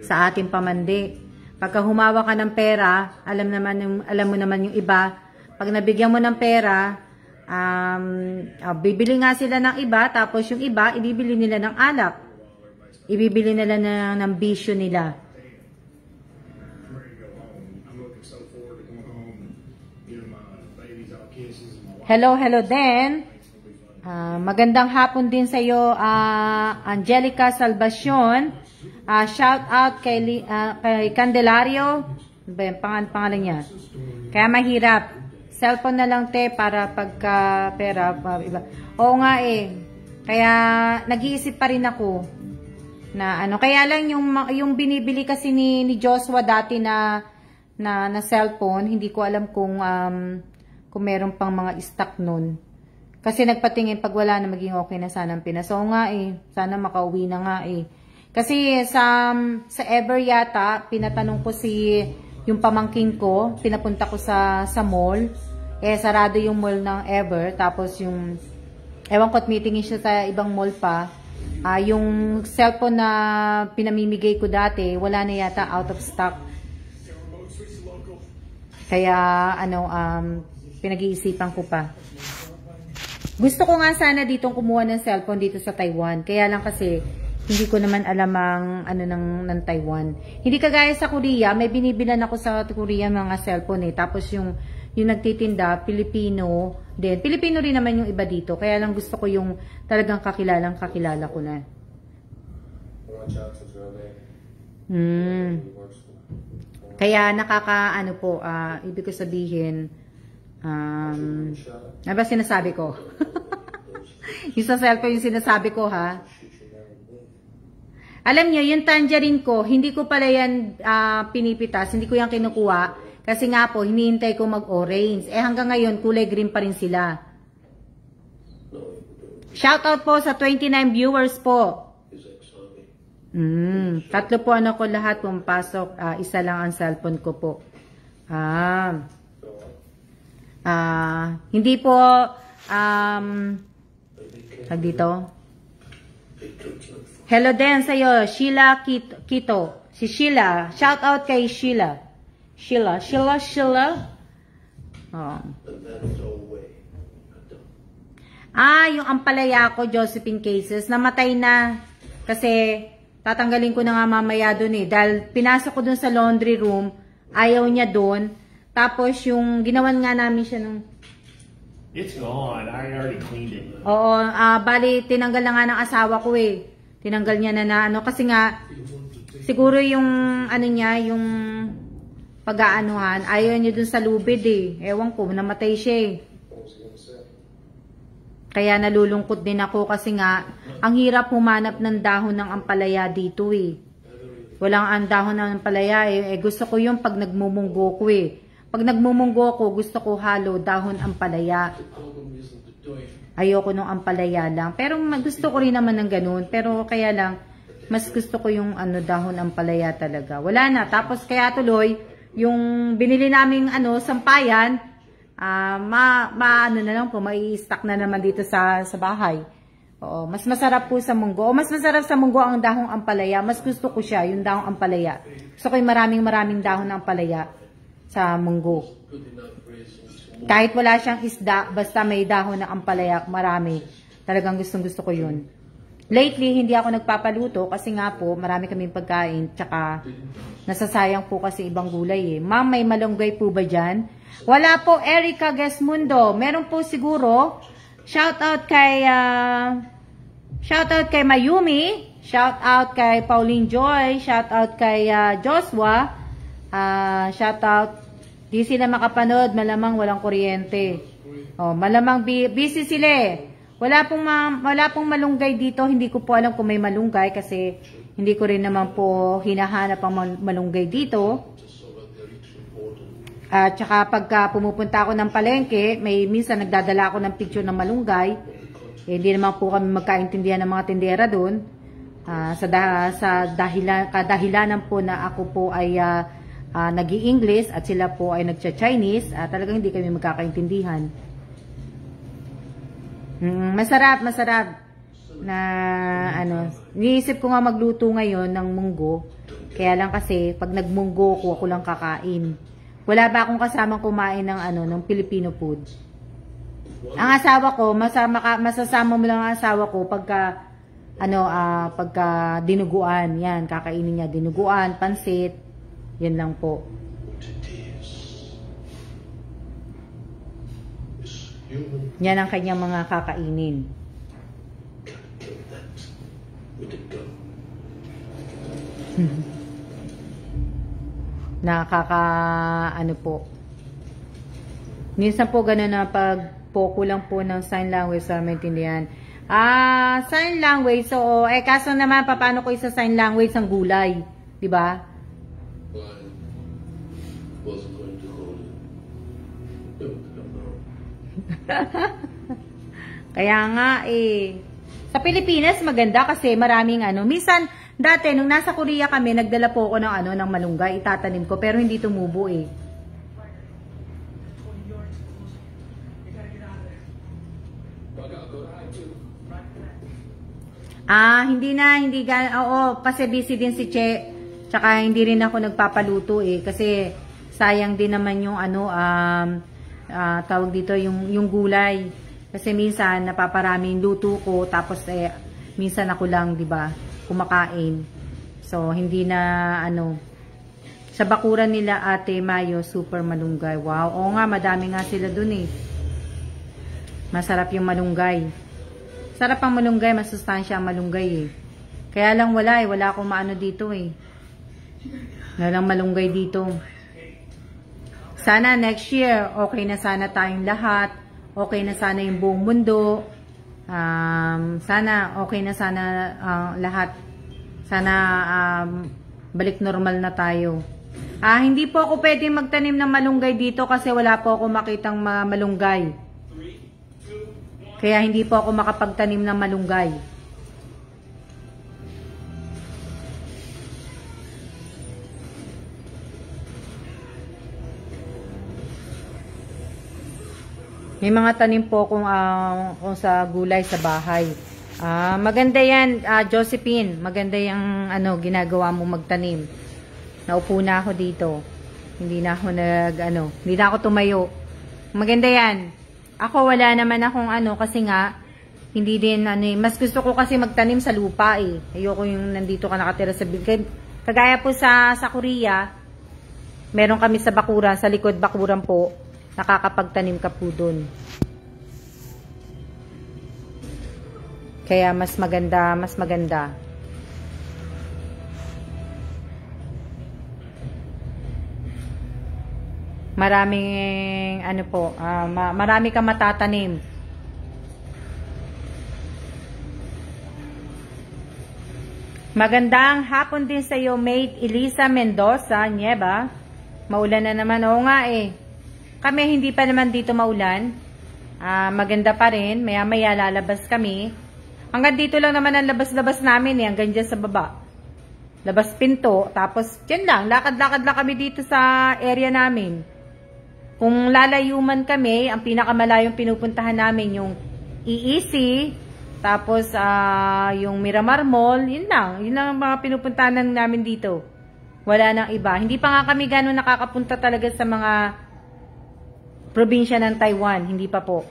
Sa ating pamandi. Pagka humawa ka ng pera, alam mo naman yung iba, pag nabigyan mo ng pera, bibili nga sila ng iba, tapos yung iba, ibibili nila ng alak. Ibibili nila ng bisyo nila. Hello din. Magandang hapon din sa iyo, Angelica Salvacion. Shout out kay Candelario. Ano ba yung pangalan niya? Kaya mahirap. Cellphone na lang te para pagka pera. Iba. Oo nga eh. Kaya nag-iisip pa rin ako na ano. Kaya lang yung binibili kasi ni Joshua dati na cellphone, hindi ko alam kung meron pang mga stock nun. Kasi nagpatingin pag wala na maging okay na sana ang Pinas. So nga eh, sana makauwi na nga eh. Kasi sa Ever yata, pinatanong ko yung pamangkin ko, pinapunta ko sa mall. Eh, sarado yung mall ng Ever. Tapos ewan ko't meetingin siya sa ibang mall pa. Yung cellphone na pinamimigay ko dati, wala na yata, out of stock. Kaya, pinag-iisipan ko pa. Gusto ko nga sana ditong kumuha ng cellphone dito sa Taiwan. Kaya lang kasi, hindi ko naman alam ng Taiwan. Hindi kagaya sa Korea, may binibilan ako sa Korea mga cellphone eh. Tapos yung nagtitinda, Pilipino din. Pilipino rin naman yung iba dito. Kaya lang gusto ko yung talagang kakilala ko na. Kaya ibig ko sabihin, ano ba sinasabi ko? Yung sa cellphone yung sinasabi ko ha. Alam nyo, yung tangerine ko, hindi ko pala yan pinipitas, hindi ko yan kinukuha. Kasi nga po, hinihintay ko mag-orange. Eh hanggang ngayon, kulay green pa rin sila. Shoutout po sa 29 viewers po. 3 po ko lahat pumapasok. Isa lang ang cellphone ko po. Hindi po, dito. Hello din sa'yo, Sheila Kito. Si Sheila. Shout out kay Sheila. Sheila. Oh. Yung ampalaya ko, Josephine Cases, namatay na. Kasi, tatanggalin ko na nga mamaya dun eh. Dahil pinasok ko dun sa laundry room, ayaw niya dun. Tapos, yung ginawan nga namin siya nung... It's gone. I already cleaned it. Oo, bali, tinanggal na nga ng asawa ko eh. Tinanggal niya na kasi nga, siguro yung, yung pag-aanuhan, ayaw niya dun sa lubid eh. Ewan ko, namatay siya eh. Kaya nalulungkot din ako kasi nga, ang hirap humanap ng dahon ng ampalaya dito eh. Walang ang dahon ng ampalaya eh. Gusto ko yung pag nagmumunggo ko eh. Pag nagmumunggo ko, gusto ko halo dahon ampalaya. Ayoko nung ampalaya lang. Pero gusto ko rin naman ng ganun. Pero kaya lang, mas gusto ko yung dahon ampalaya talaga. Wala na. Tapos kaya tuloy, yung binili naming sampayan, na lang po, mai-stock na naman dito sa bahay. Oo, mas masarap po sa munggo. O mas masarap sa munggo ang dahong ampalaya. Mas gusto ko siya, yung dahong ampalaya. Gusto ko yung maraming dahon ng ampalaya sa munggo. Kahit wala siyang isda, basta may dahon ng ampalaya, marami. Talagang gustong-gusto ko yun. Lately, hindi ako nagpapaluto kasi nga po, marami kaming pagkain. Tsaka, nasasayang po kasi ibang gulay eh. Ma'am, may malunggay po ba dyan? Wala po, Erica Gesmundo. Meron po siguro. Shoutout kay Mayumi. Shoutout kay Pauline Joy. Shoutout kay Joshua. Shoutout. Di sila makapanood, malamang walang kuryente. Oh, malamang busy sila eh. Wala pong malunggay dito. Hindi ko po alam kung may malunggay kasi hindi ko rin naman po hinahanap ang malunggay dito. At saka pagka pumupunta ako ng palengke, minsan nagdadala ako ng picture ng malunggay. Eh, hindi naman po kami magkaintindihan ng mga tindera doon. kadahilanan po na ako po ay nag-i-English at sila po ay nagcha-Chinese, talagang hindi kami magkakaintindihan. Masarap na iniisip ko nga magluto ngayon ng munggo. Kaya lang kasi pag nagmunggo ako lang kakain. Wala ba akong kasamang kumain ng ng Filipino food. Ang asawa ko, masasama mo lang ang asawa ko pagka dinuguan. Yan, kakainin niya dinuguan, pansit. Yan lang po. Yan ang kanyang mga kakainin. Po. Minsan po gano'n na pag po lang po ng sign language para maintindihan. Sign language, so, kaso naman, paano ko isa sign language ang gulay? Diba? Kaya nga, sa Pilipinas, maganda kasi maraming minsan, dati, nung nasa Korea kami, nagdala po ako ng malunggay, itatanim ko, pero hindi tumubo kasi busy din si Che, tsaka hindi rin ako nagpapaluto kasi sayang din naman yung tawag dito, yung gulay, kasi minsan napaparaming luto ko, tapos minsan ako lang, di ba, kumakain. So hindi na sa bakuran nila Ate Mayo, super malunggay. Wow, oo nga, madami nga sila dun masarap yung malunggay. Sarap ang malunggay, masustansya ang malunggay Kaya lang wala akong maano dito Wala lang malunggay dito. Sana next year, okay na sana tayong lahat. Okay na sana yung buong mundo. Sana okay na sana lahat. Sana balik normal na tayo. Hindi po ako pwedeng magtanim ng malunggay dito kasi wala po ako makitang malunggay. Kaya hindi po ako makapagtanim ng malunggay. May mga tanim po kung sa gulay sa bahay. Maganda yan, Josephine. Maganda yung ginagawa mo magtanim. Naupo na ako dito. Hindi na ako hindi na ako tumayo. Maganda yan. Ako wala naman akong kasi nga hindi din mas gusto ko kasi magtanim sa lupa Ayoko yung nandito ka nakatira sa building. Kagaya po sa Korea, meron kami sa bakuran, sa likod bakuran po. Nakakapagtanim ka po dun. Kaya mas maganda. Maraming marami kang matatanim. Magandang hapon din sa iyo, mate Elisa Mendoza, Nieva. Maulan na naman. Oo nga Kami hindi pa naman dito maulan. Maganda pa rin. Maya-maya lalabas kami. Hanggang dito lang naman ang labas-labas namin hanggang dyan sa baba. Labas pinto. Tapos dyan lang. Lakad-lakad lang kami dito sa area namin. Kung lalayuman kami, ang pinakamalayong pinupuntahan namin yung EEC. Tapos yung Miramar Mall. Yun lang. Yun lang ang mga pinupuntahan namin dito. Wala nang iba. Hindi pa nga kami gano'n nakakapunta talaga sa mga probinsya ng Taiwan, hindi pa po.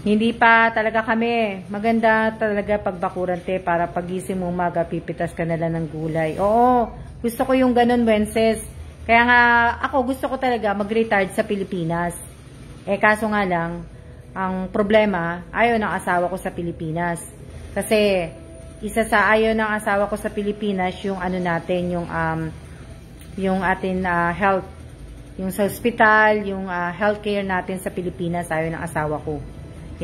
Hindi pa talaga kami. Maganda talaga pagbakurante para pagising mo umaga, pipitas ka na lang ng gulay. Oo, gusto ko yung ganun, Wences. Kaya nga, ako gusto ko talaga mag-retire sa Pilipinas. Kaso nga lang, ang problema, ayaw ng asawa ko sa Pilipinas. Kasi, isa sa ayaw ng asawa ko sa Pilipinas, yung natin, yung atin health. Yung sa hospital, yung healthcare natin sa Pilipinas, ayaw ng asawa ko.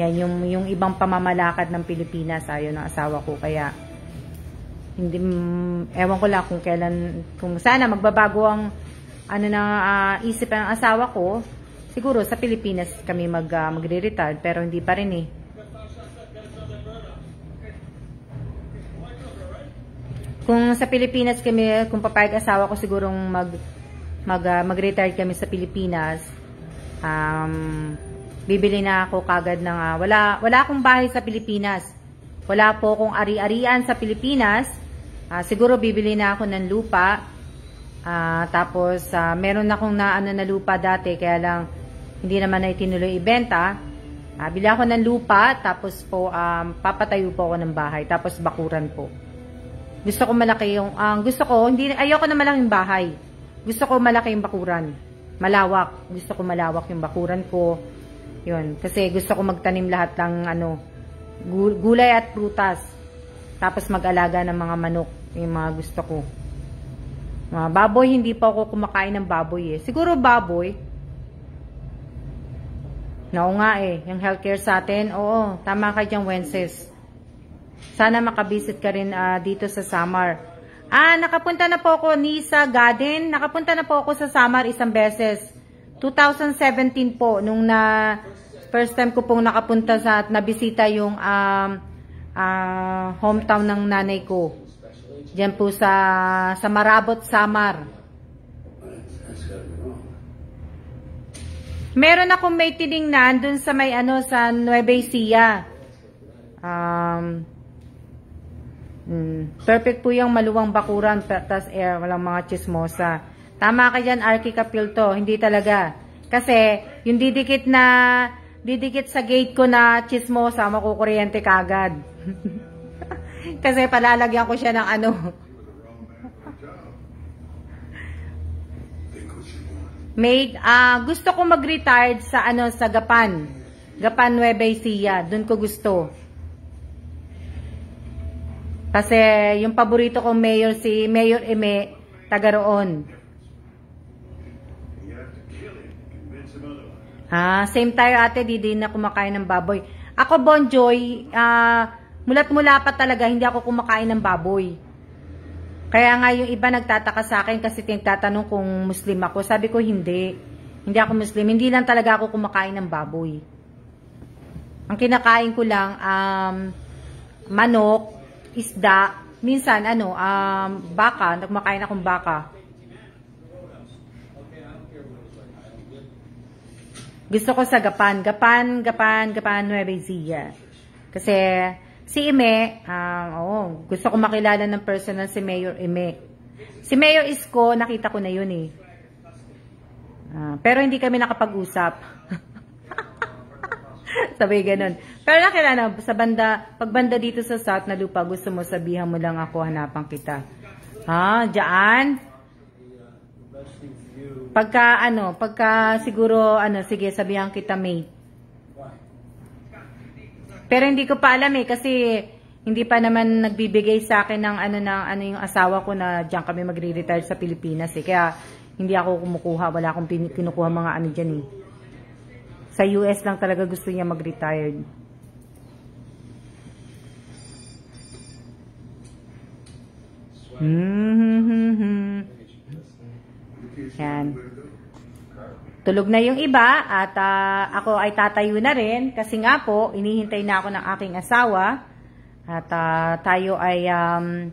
Yan, yung ibang pamamalakad ng Pilipinas, ayaw ng asawa ko. Kaya, hindi, ewan ko lang kung kailan, kung sana magbabago ang, isip ng asawa ko, siguro sa Pilipinas kami magre-retire, pero hindi pa rin Kung sa Pilipinas kami, kung papayag asawa ko sigurong mag-retire kami sa Pilipinas, bibili na ako kagad ng wala akong bahay sa Pilipinas. Wala po akong ari-arian sa Pilipinas. Siguro bibili na ako ng lupa. Tapos meron akong na lupa dati, kaya lang hindi naman na itinuloy ibenta. Bili ako ng lupa, tapos po papatayo po ako ng bahay, tapos bakuran po. Gusto ko malaki yung ayoko na malaking bahay. Gusto ko malaki yung bakuran. Malawak. Gusto ko malawak yung bakuran ko. Yun, kasi gusto ko magtanim lahat ng gulay at prutas. Tapos mag-alaga ng mga manok, yung mga gusto ko. Baboy, hindi pa ako kumakain ng baboy eh. Siguro baboy. Oo nga yung healthcare sa atin. Oo, tama ka dyan, Wences. Sana makabisit ka rin dito sa Samar. Nakapunta na po ako sa Garden. Nakapunta na po ako sa Samar isang beses. 2017 po, nung first time ko pong nakapunta at nabisita yung hometown ng nanay ko. Diyan po sa Marabot, Samar. Meron akong may tiningnan dun sa may sa Nueva Ecija. Perfect po yung maluwang bakuran, tas walang mga chismosa. Tama ka dyan, Arky Capilto. Hindi talaga. Kasi yung didikit sa gate ko na chismosa, makukuryente kagad. Kasi palalagyan ko siya ng gusto ko mag-retired sa sa Gapan Nueva Ecija. Doon ko gusto. Kasi yung paborito kong mayor si Mayor Eme, taga roon. Same tayo ate, di din na kumakain ng baboy. Ako, Bonjoy, mulat-mula pa talaga hindi ako kumakain ng baboy. Kaya nga yung iba nagtataka sa akin kasi tatanong kung Muslim ako. Sabi ko hindi. Hindi ako Muslim. Hindi lang talaga ako kumakain ng baboy. Ang kinakain ko lang manok, isda, minsan baka, kumakain akong baka. Gusto ko sa Gapan Nueva Ecija. Kasi si Eme, gusto ko makilala ng personal si Mayor Eme. Si Mayor Isko, nakita ko na yun eh. Pero hindi kami nakapag-usap. Sabi ganun. Pero nakilala, pag banda dito sa South na lupa, gusto mo sabihan mo lang ako, hanapan kita. Diyan? Pagka siguro, sige, sabihan kita, mate. Pero hindi ko pa alam kasi hindi pa naman nagbibigay sa akin ng yung asawa ko na diyan kami magre-retire sa Pilipinas eh. Kaya hindi ako kumukuha, wala akong kinukuha mga diyan eh. Sa US lang talaga gusto niya mag-retired. Yan. Tulog na yung iba at ako ay tatayo na rin kasi nga po, inihintay na ako ng aking asawa at tayo ay yung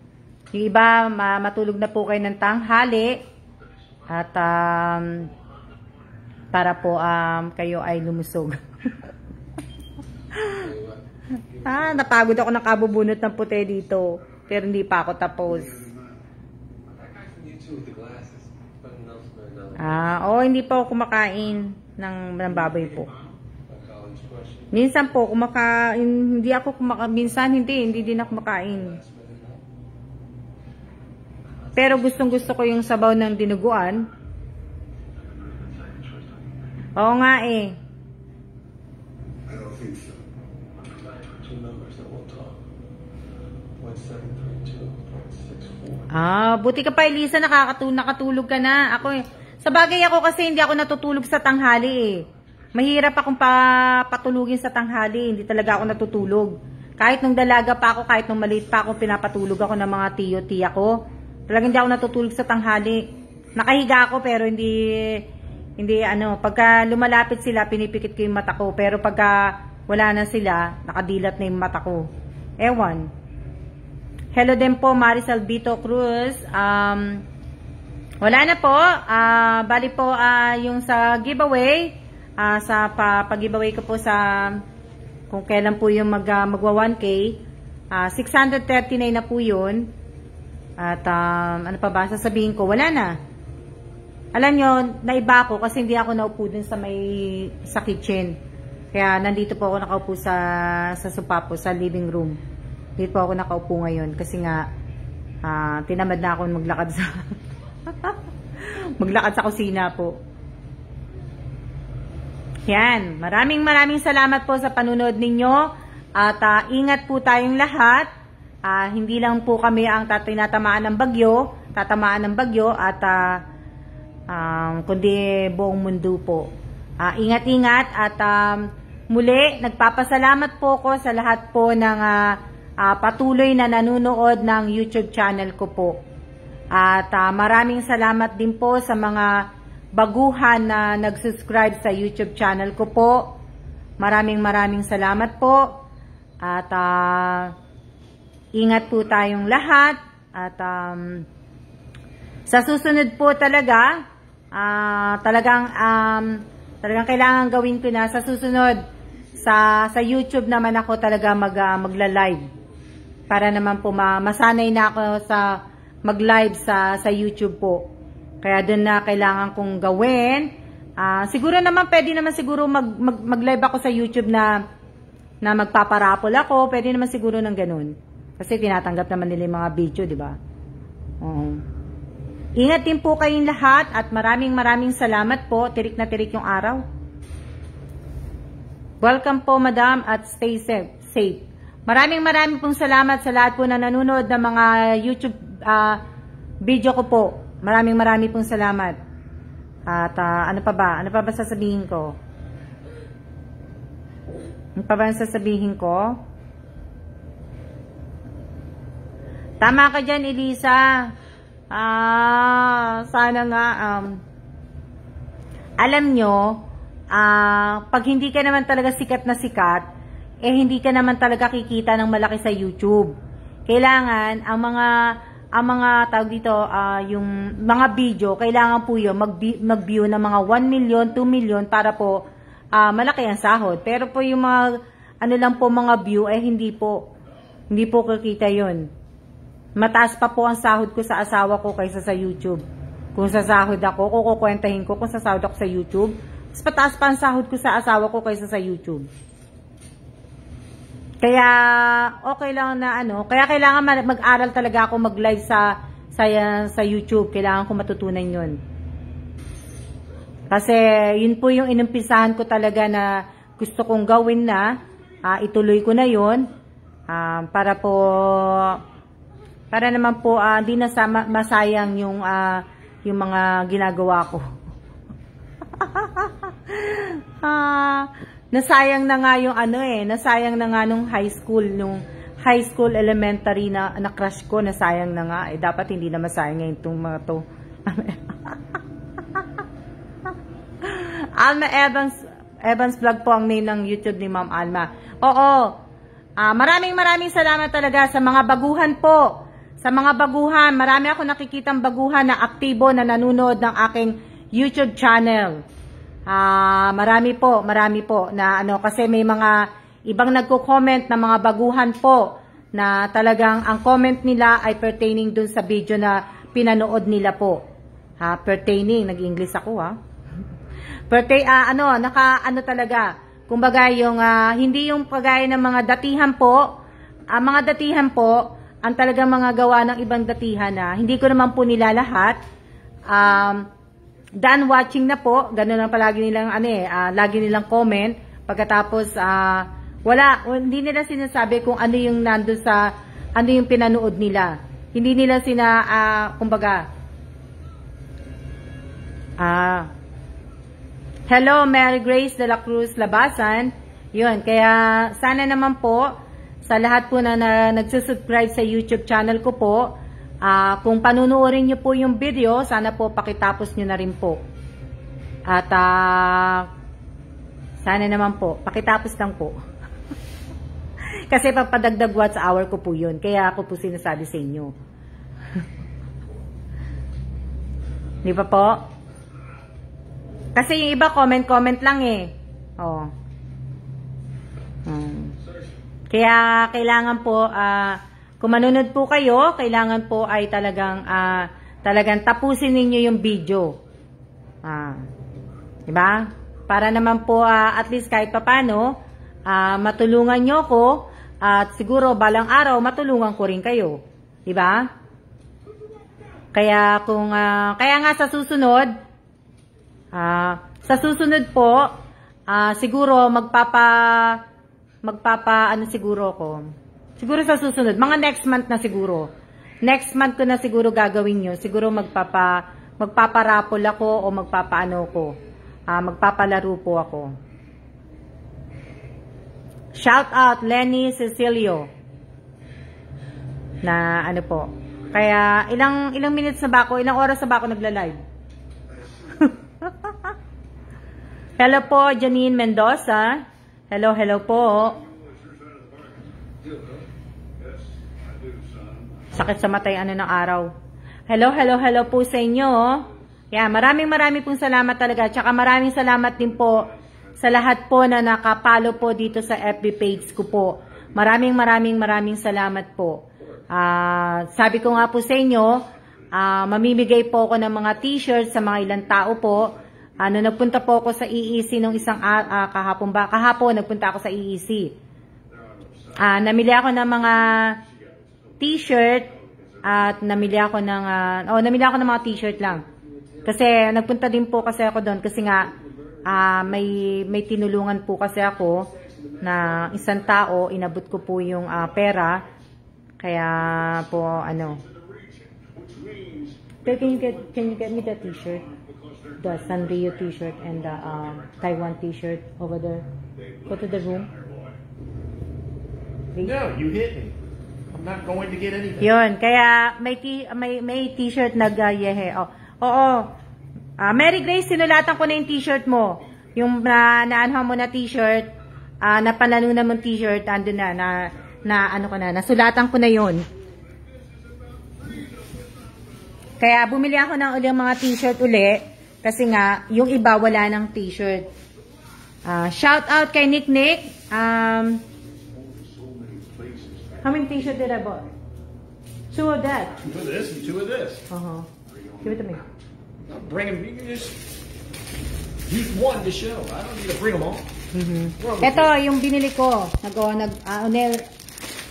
iba matulog na po kayo ng tanghali at para po kayo ay lumusog. Napagod ako ng kabubunot ng puti dito pero hindi pa ako tapos. Hindi pa ako kumakain ng baboy po. Minsan po kumakain, minsan hindi din ako kumakain. Pero gustong-gusto ko yung sabaw ng dinuguan. Oo nga eh. Buti ka pa, Elisa, nakatulog ka na. Sa bagay ako kasi hindi ako natutulog sa tanghali eh. Mahirap akong patulugin sa tanghali. Hindi talaga ako natutulog. Kahit nung dalaga pa ako, kahit nung maliit pa ako, pinapatulog ako ng mga tiyo-tiya ko. Talagang hindi ako natutulog sa tanghali. Nakahiga ako pero hindi pagka lumalapit sila, pinipikit ko yung mata ko. Pero pagka wala na sila, nakadilat na yung mata ko. Ewan. Hello din po, Maricel Vito Cruz. Wala na po. Bali po, yung sa giveaway, sa pag-giveaway ko po sa, kung kailan po yung magwa 1K, 639 na po yun. At, ano pa ba, sasabihin ko, wala na. Alam nyo, naiba ako kasi hindi ako naupo dun sa kitchen. Kaya nandito po ako nakaupo sa sofa po, sa living room. Dito po ako nakaupo ngayon kasi nga tinamad na ako maglakad sa maglakad sa kusina po. Yan, maraming salamat po sa panunod ninyo at ingat po tayong lahat. Hindi lang po kami ang tatamaan ng bagyo at kundi buong mundo po. Ingat-ingat at muli nagpapasalamat po ko sa lahat po ng patuloy na nanonood ng YouTube channel ko po. At maraming salamat din po sa mga baguhan na nag-subscribe sa YouTube channel ko po. Maraming salamat po. At ingat po tayong lahat. At sa susunod po talaga, talagang kailangan gawin ko na sa susunod. Sa YouTube naman ako talaga magla-live. Para naman po masanay na ako sa mag-live sa YouTube po. Kaya doon na kailangan kong gawin. Siguro naman pwede naman siguro mag-live ako sa YouTube na magpaparapol ako. Pwede naman siguro ng ganun. Kasi tinatanggap naman nila yung mga video, di ba? Ingat din po kayong lahat at maraming salamat po. Tirik na tirik yung araw. Welcome po, madam, at stay safe. Maraming pong salamat sa lahat po na nanonood ng mga YouTube video ko po. Maraming pong salamat. At ano pa ba? Ano pa ba sasabihin ko? Ano pa ba sasabihin ko? Tama ka dyan, Elisa. Sana nga, alam nyo, pag hindi ka naman talaga sikat na sikat, hindi ka naman talaga kikita ng malaki sa YouTube. Kailangan, ang mga tawag dito, yung mga video, kailangan po yun, mag-view ng mga 1 million, 2 million, para po, malaki ang sahod. Pero po yung mga, ano lang po, mga view, hindi po kikita yun. Mataas pa po ang sahod ko sa asawa ko kaysa sa YouTube. Kung sasahod ako, kukwentahin ko kung sasahod ako sa YouTube, mas mataas pa ang sahod ko sa asawa ko kaysa sa YouTube. Kaya, okay lang na kaya kailangan mag-aral talaga ako mag-live sa YouTube. Kailangan ko matutunan yun. Kasi, yun po yung inumpisahan ko talaga na gusto kong gawin na, ituloy ko na yun, para naman po, di na masayang yung mga ginagawa ko. Nasayang na nga yung nasayang na nga nung high school elementary na crush ko, nasayang na nga. Dapat hindi na masayang ngayon itong mga to. Alma Evans Vlog po ang name ng YouTube ni Ma'am Alma. Oo. Maraming salamat talaga sa mga baguhan po. Sa mga baguhan, marami ako nakikitang baguhan na aktibo na nanonood ng aking YouTube channel. Marami po na kasi may mga ibang nagko-comment na mga baguhan po na talagang ang comment nila ay pertaining dun sa video na pinanood nila po. Pertaining, nag-English ako talaga. Kumbaga yung hindi yung kagaya ng mga datihan po. Mga datihan po ang talagang mga gawa ng ibang datihan na hindi ko naman po nila lahat. Done watching na po, gano'n lang palagi nilang lagi nilang comment. Pagkatapos hindi nila sinasabi kung ano yung nandoon sa ano yung pinanood nila. Hindi nila kumbaga hello Mary Grace de la Cruz Labasan. Yun, kaya sana naman po sa lahat po na nagsusubscribe sa YouTube channel ko po, kung panunuorin nyo po yung video, sana po pakitapos nyo na rin po. At sana naman po, pakitapos lang po. Kasi papadagdag watch hour ko po yun. Kaya ako po sinasabi sa inyo. Di ba po? Kasi yung iba comment lang eh. Oh. Kaya kailangan po, kung manunod po kayo, kailangan po ay talagang tapusin ninyo yung video. Diba? Para naman po at least kahit papano, matulungan nyo ko at siguro balang araw matulungan ko rin kayo. Diba? Kaya kaya nga sa susunod po, siguro ano siguro ko. Siguro sa susunod, mga next month na siguro. Next month ko na siguro gagawin yun. Siguro magpaparapol ako o magpapaano ko. Magpapalaro po ako. Shout out Lenny Cecilio. Na ano po. Kaya ilang minutes na ba ako? Ilang oras na ba ako nagla-live? Hello po Janine Mendoza. Hello po. Sakit sa matay ng araw. Hello po sa inyo. Yeah, maraming pong salamat talaga. Tsaka maraming salamat din po sa lahat po na nakapalo po dito sa FB page ko po. Maraming salamat po. Sabi ko nga po sa inyo, mamimigay po ako ng mga t-shirts sa mga ilang tao po. Nagpunta po ako sa EEC nung isang kahapon nagpunta ako sa EEC. Namili ako ng mga t-shirt at namili ako ng mga t-shirt lang. Kasi nagpunta din po kasi ako doon kasi nga may tinulungan po kasi ako na isang tao, inabot ko po yung pera. Kaya po can you get me the t-shirt? The Sanrio t-shirt and the Taiwan t-shirt over there. Go to the room. Please. No, you hit me. I'm not going to get anything. Yun, kaya may t-shirt nag-yehe. Mary Grace, sinulatan ko na yung t-shirt mo. Yung naanha mo na t-shirt, napanalunan mong t-shirt, andun nasulatan ko na yun. Kaya bumili ako ng uling mga t-shirt uli, kasi nga, yung iba wala ng t-shirt. Shout out kay Nick. How many t-shirts did I buy? 2 of that. 2 of this and 2 of this. Give it to me. I'm bringing, you can just use one to show. I don't need to bring them all. Ito, yung binili ko.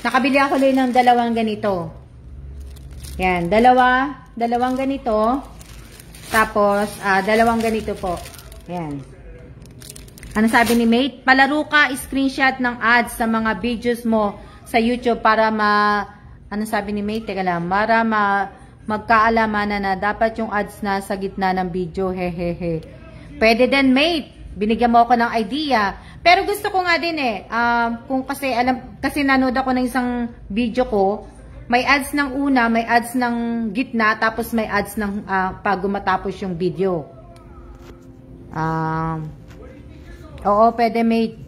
Nakabili ako rin ng 2 ganito. Yan, dalawang ganito. Tapos, 2 ganito po. Yan. Ano sabi ni Mate? Palaro ka, screenshot ng ads sa mga videos mo sa YouTube para ano sabi ni Mate? Teka lang. Para magkaalaman na dapat yung ads na sa gitna ng video. Hehehe. Pwede din, Mate. Binigyan mo ako ng idea. Pero gusto ko nga din kung kasi nanood ako ng isang video ko, may ads ng una, may ads ng gitna, tapos may ads ng pag matapos yung video. Oo, pwede, Mate.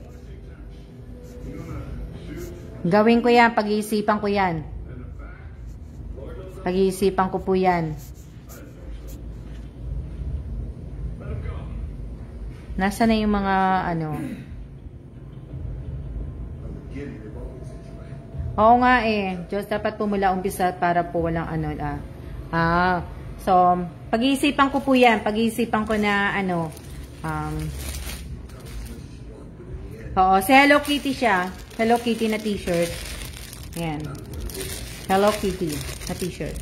Gawin ko yan, pag-iisipan ko yan. Pag-iisipan ko po yan. Nasaan na yung mga Oo nga Diyos, dapat po mula umpisa para po walang so, pag-iisipan ko po yan. Pag-iisipan ko na si Hello Kitty siya. Hello Kitty na t-shirt. Yan. Hello Kitty na t-shirt.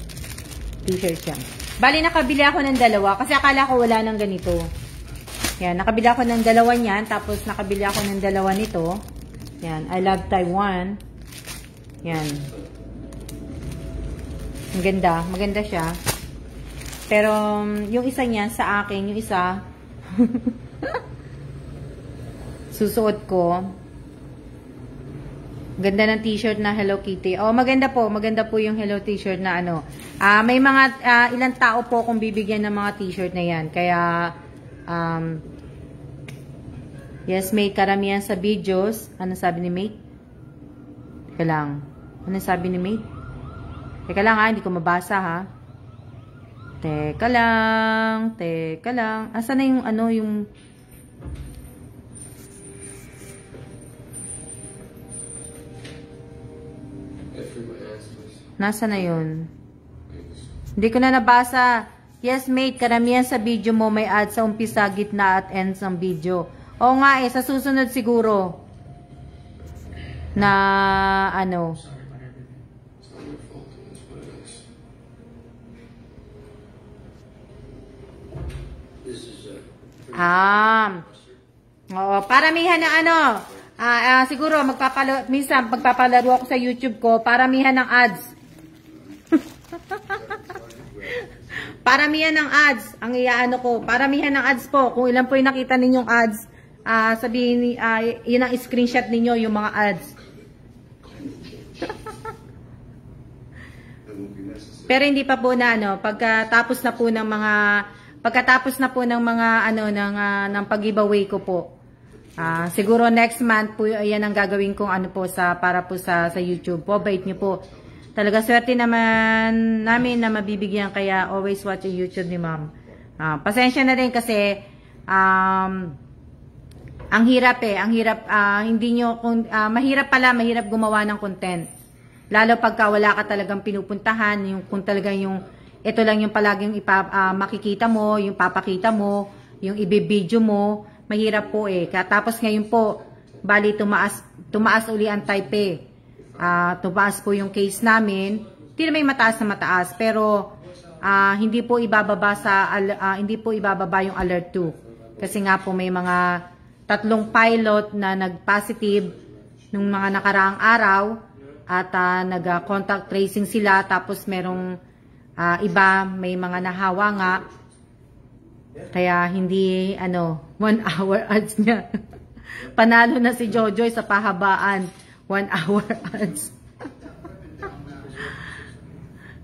T-shirt siya. Bali, nakabili ako ng 2 kasi akala ko wala ng ganito. Yan, nakabili ako ng 2 niyan. Tapos, nakabili ako ng 2 nito. Yan, I love Taiwan. Yan. Ang ganda. Maganda siya. Pero, yung isa niyan sa akin, yung isa, susuot ko. Ganda ng t-shirt na Hello Kitty. Maganda po. Maganda po yung Hello t-shirt na may mga, ilang tao po kung bibigyan ng mga t-shirt na yan. Kaya, yes, may karamihan sa videos. Ano sabi ni Mate? Teka lang. Ano sabi ni Mate? Teka lang ha, hindi ko mabasa ha. Teka lang. Teka lang. Asa na yung ano, yung... Nasa na yun? Hindi ko na nabasa. Yes, Mate, karamihan sa video mo may ads sa umpisa, gitna at ends ng video. Oo nga sa susunod siguro. Na ano... Oo, paramihan ng ano, siguro minsan magpapalaro ako sa YouTube ko, paramihan ng ads. Paramihan ng ads, ang iaano ko, paramihan ng ads po. Kung ilan po yung nakita ninyong ads, sabihin, yun ang screenshot ninyo, yung mga ads. Pero hindi pa po na ano, pagkatapos na po ng mga ano ng pag-giveaway ko po. Siguro next month po 'yan ang gagawin kong ano po para po sa YouTube po. Bait niyo po. Talaga swerte naman namin na mabibigyan, kaya always watch yung YouTube ni Ma'am. Pasensya na rin kasi ang hirap mahirap gumawa ng content. Lalo pagka wala ka talagang pinupuntahan, kung talagang ito lang yung palaging makikita mo, yung papakita mo, yung ibibideo mo, mahirap po Tapos ngayon po, bali tumaas uli ang type tumaas po yung case namin. Hindi na may mataas na mataas, pero hindi po ibababa yung alert 2. Kasi nga po may mga 3 pilot na nag-positive nung mga nakaraang araw at nag-contact tracing sila, tapos merong iba may mga nahawa nga, kaya hindi 1 hour ads niya. Panalo na si Jojoy sa pahabaan, 1 hour ads.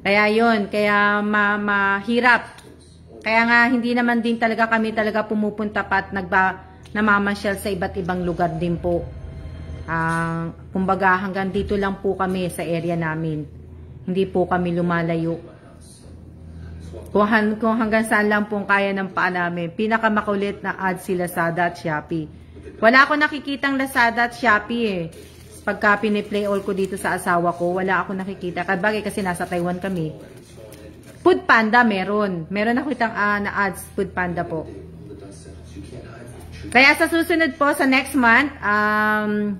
Kaya yun, kaya mahirap. Kaya nga hindi naman din talaga kami pumupunta pa at namamasyal sa iba't ibang lugar din po. Kumbaga hanggang dito lang po kami sa area namin. Hindi po kami lumalayo. Kung hanggang saan lang pong kaya ng paa namin. Pinakamakulit na ads si Lazada at Shopee. Wala ako nakikitang Lazada at Shopee Pagka piniplay all ko dito sa asawa ko, wala ako nakikita. Kabagay kasi nasa Taiwan kami. Food Panda meron. Meron ako itang na ads, Food Panda po. Kaya sa susunod po, sa next month,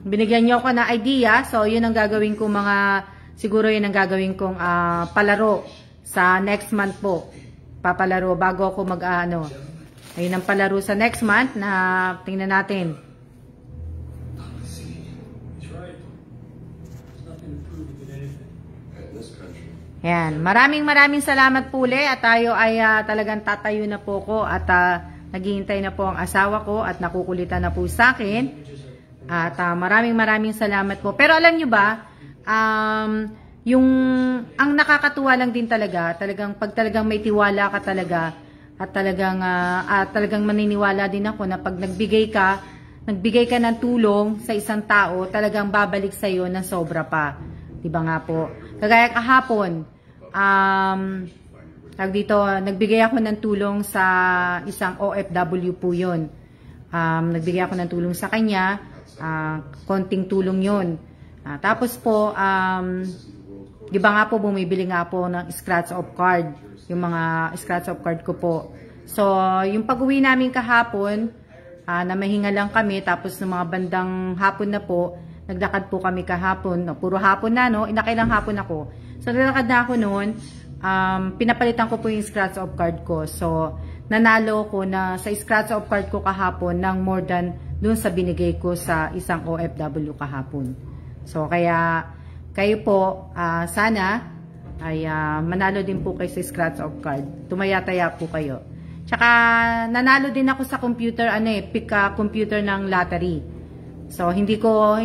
binigyan nyo ako na idea. So, yun ang gagawin kong siguro yun ang gagawin kong palaro sa next month po. Papalaro bago ako ayun ang palaro sa next month na tingnan natin. Ayan. Maraming salamat po ulit at tayo ay talagang tatayo na po ko at naghihintay na po ang asawa ko at nakukulitan na po sa akin. At maraming salamat po. Pero alam nyo ba, ang nakakatuwa lang din talagang pag talagang may tiwala ka talaga at talagang maniniwala din ako na pag nagbigay ka ng tulong sa isang tao, talagang babalik sa iyo ng sobra pa. Diba nga po? Kagaya kahapon, nagbigay ako ng tulong sa isang OFW po yun. Nagbigay ako ng tulong sa kanya, konting tulong yun. Tapos po, di ba nga po, bumibili nga po ng scratch of card, yung mga scratch of card ko po. So, yung pag-uwi namin kahapon, na mahinga lang kami, tapos ng mga bandang hapon na po, naglakad po kami kahapon. No, puro hapon na, no? Inakailang hapon ako. So, naglakad na ako noon. Pinapalitan ko po yung scratch of card ko. So, nanalo ko na sa scratch of card ko kahapon ng more than dun sa binigay ko sa isang OFW kahapon. So, kaya kayo po, sana ay manalo din po kayo sa scratch of card. Tumaya-taya po kayo. Tsaka, nanalo din ako sa computer, pick computer ng lottery. So, hindi ko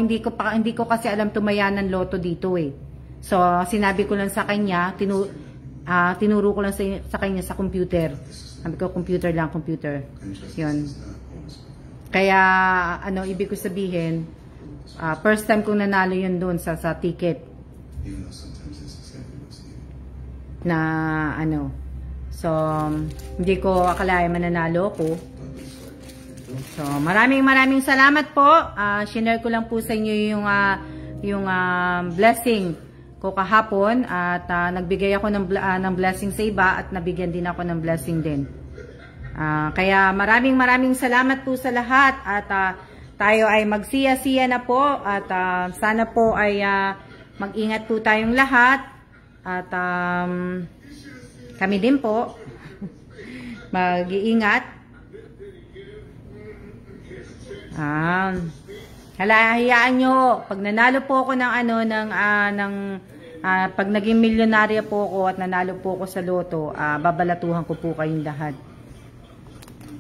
kasi alam tumaya ng loto dito So, sinabi ko lang sa kanya, tinuro ko lang sa kanya sa computer. Sabi ko, computer. Yun. Kaya, ibig ko sabihin, First time kong nanalo yun doon sa ticket. Na ano. So, hindi ko akalain mananalo ko. So, maraming salamat po. Shinare ko lang po sa inyo yung blessing ko kahapon at nagbigay ako ng blessing sa iba at nabigyan din ako ng blessing din. Kaya maraming salamat po sa lahat at tayo ay magsiya-siya na po at sana po ay mag-ingat po tayong lahat at kami din po mag-iingat. Hayaan nyo, pag nanalo po ako pag naging milyonarya po ako at nanalo po ako sa loto, babalatuhan ko po kayong lahat.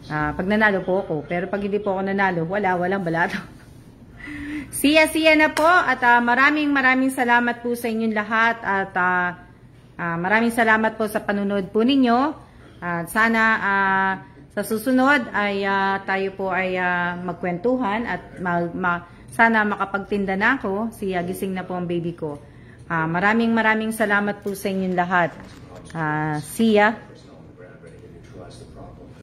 Pag nanalo po ako, pero pag hindi po ako nanalo, walang balato. Siya na po at maraming salamat po sa inyong lahat at maraming salamat po sa panunod po ninyo. At sana sa susunod ay tayo po ay magkwentuhan at sana makapagtinda na ako. Gising na po ang baby ko. Maraming salamat po sa inyong lahat. See ya.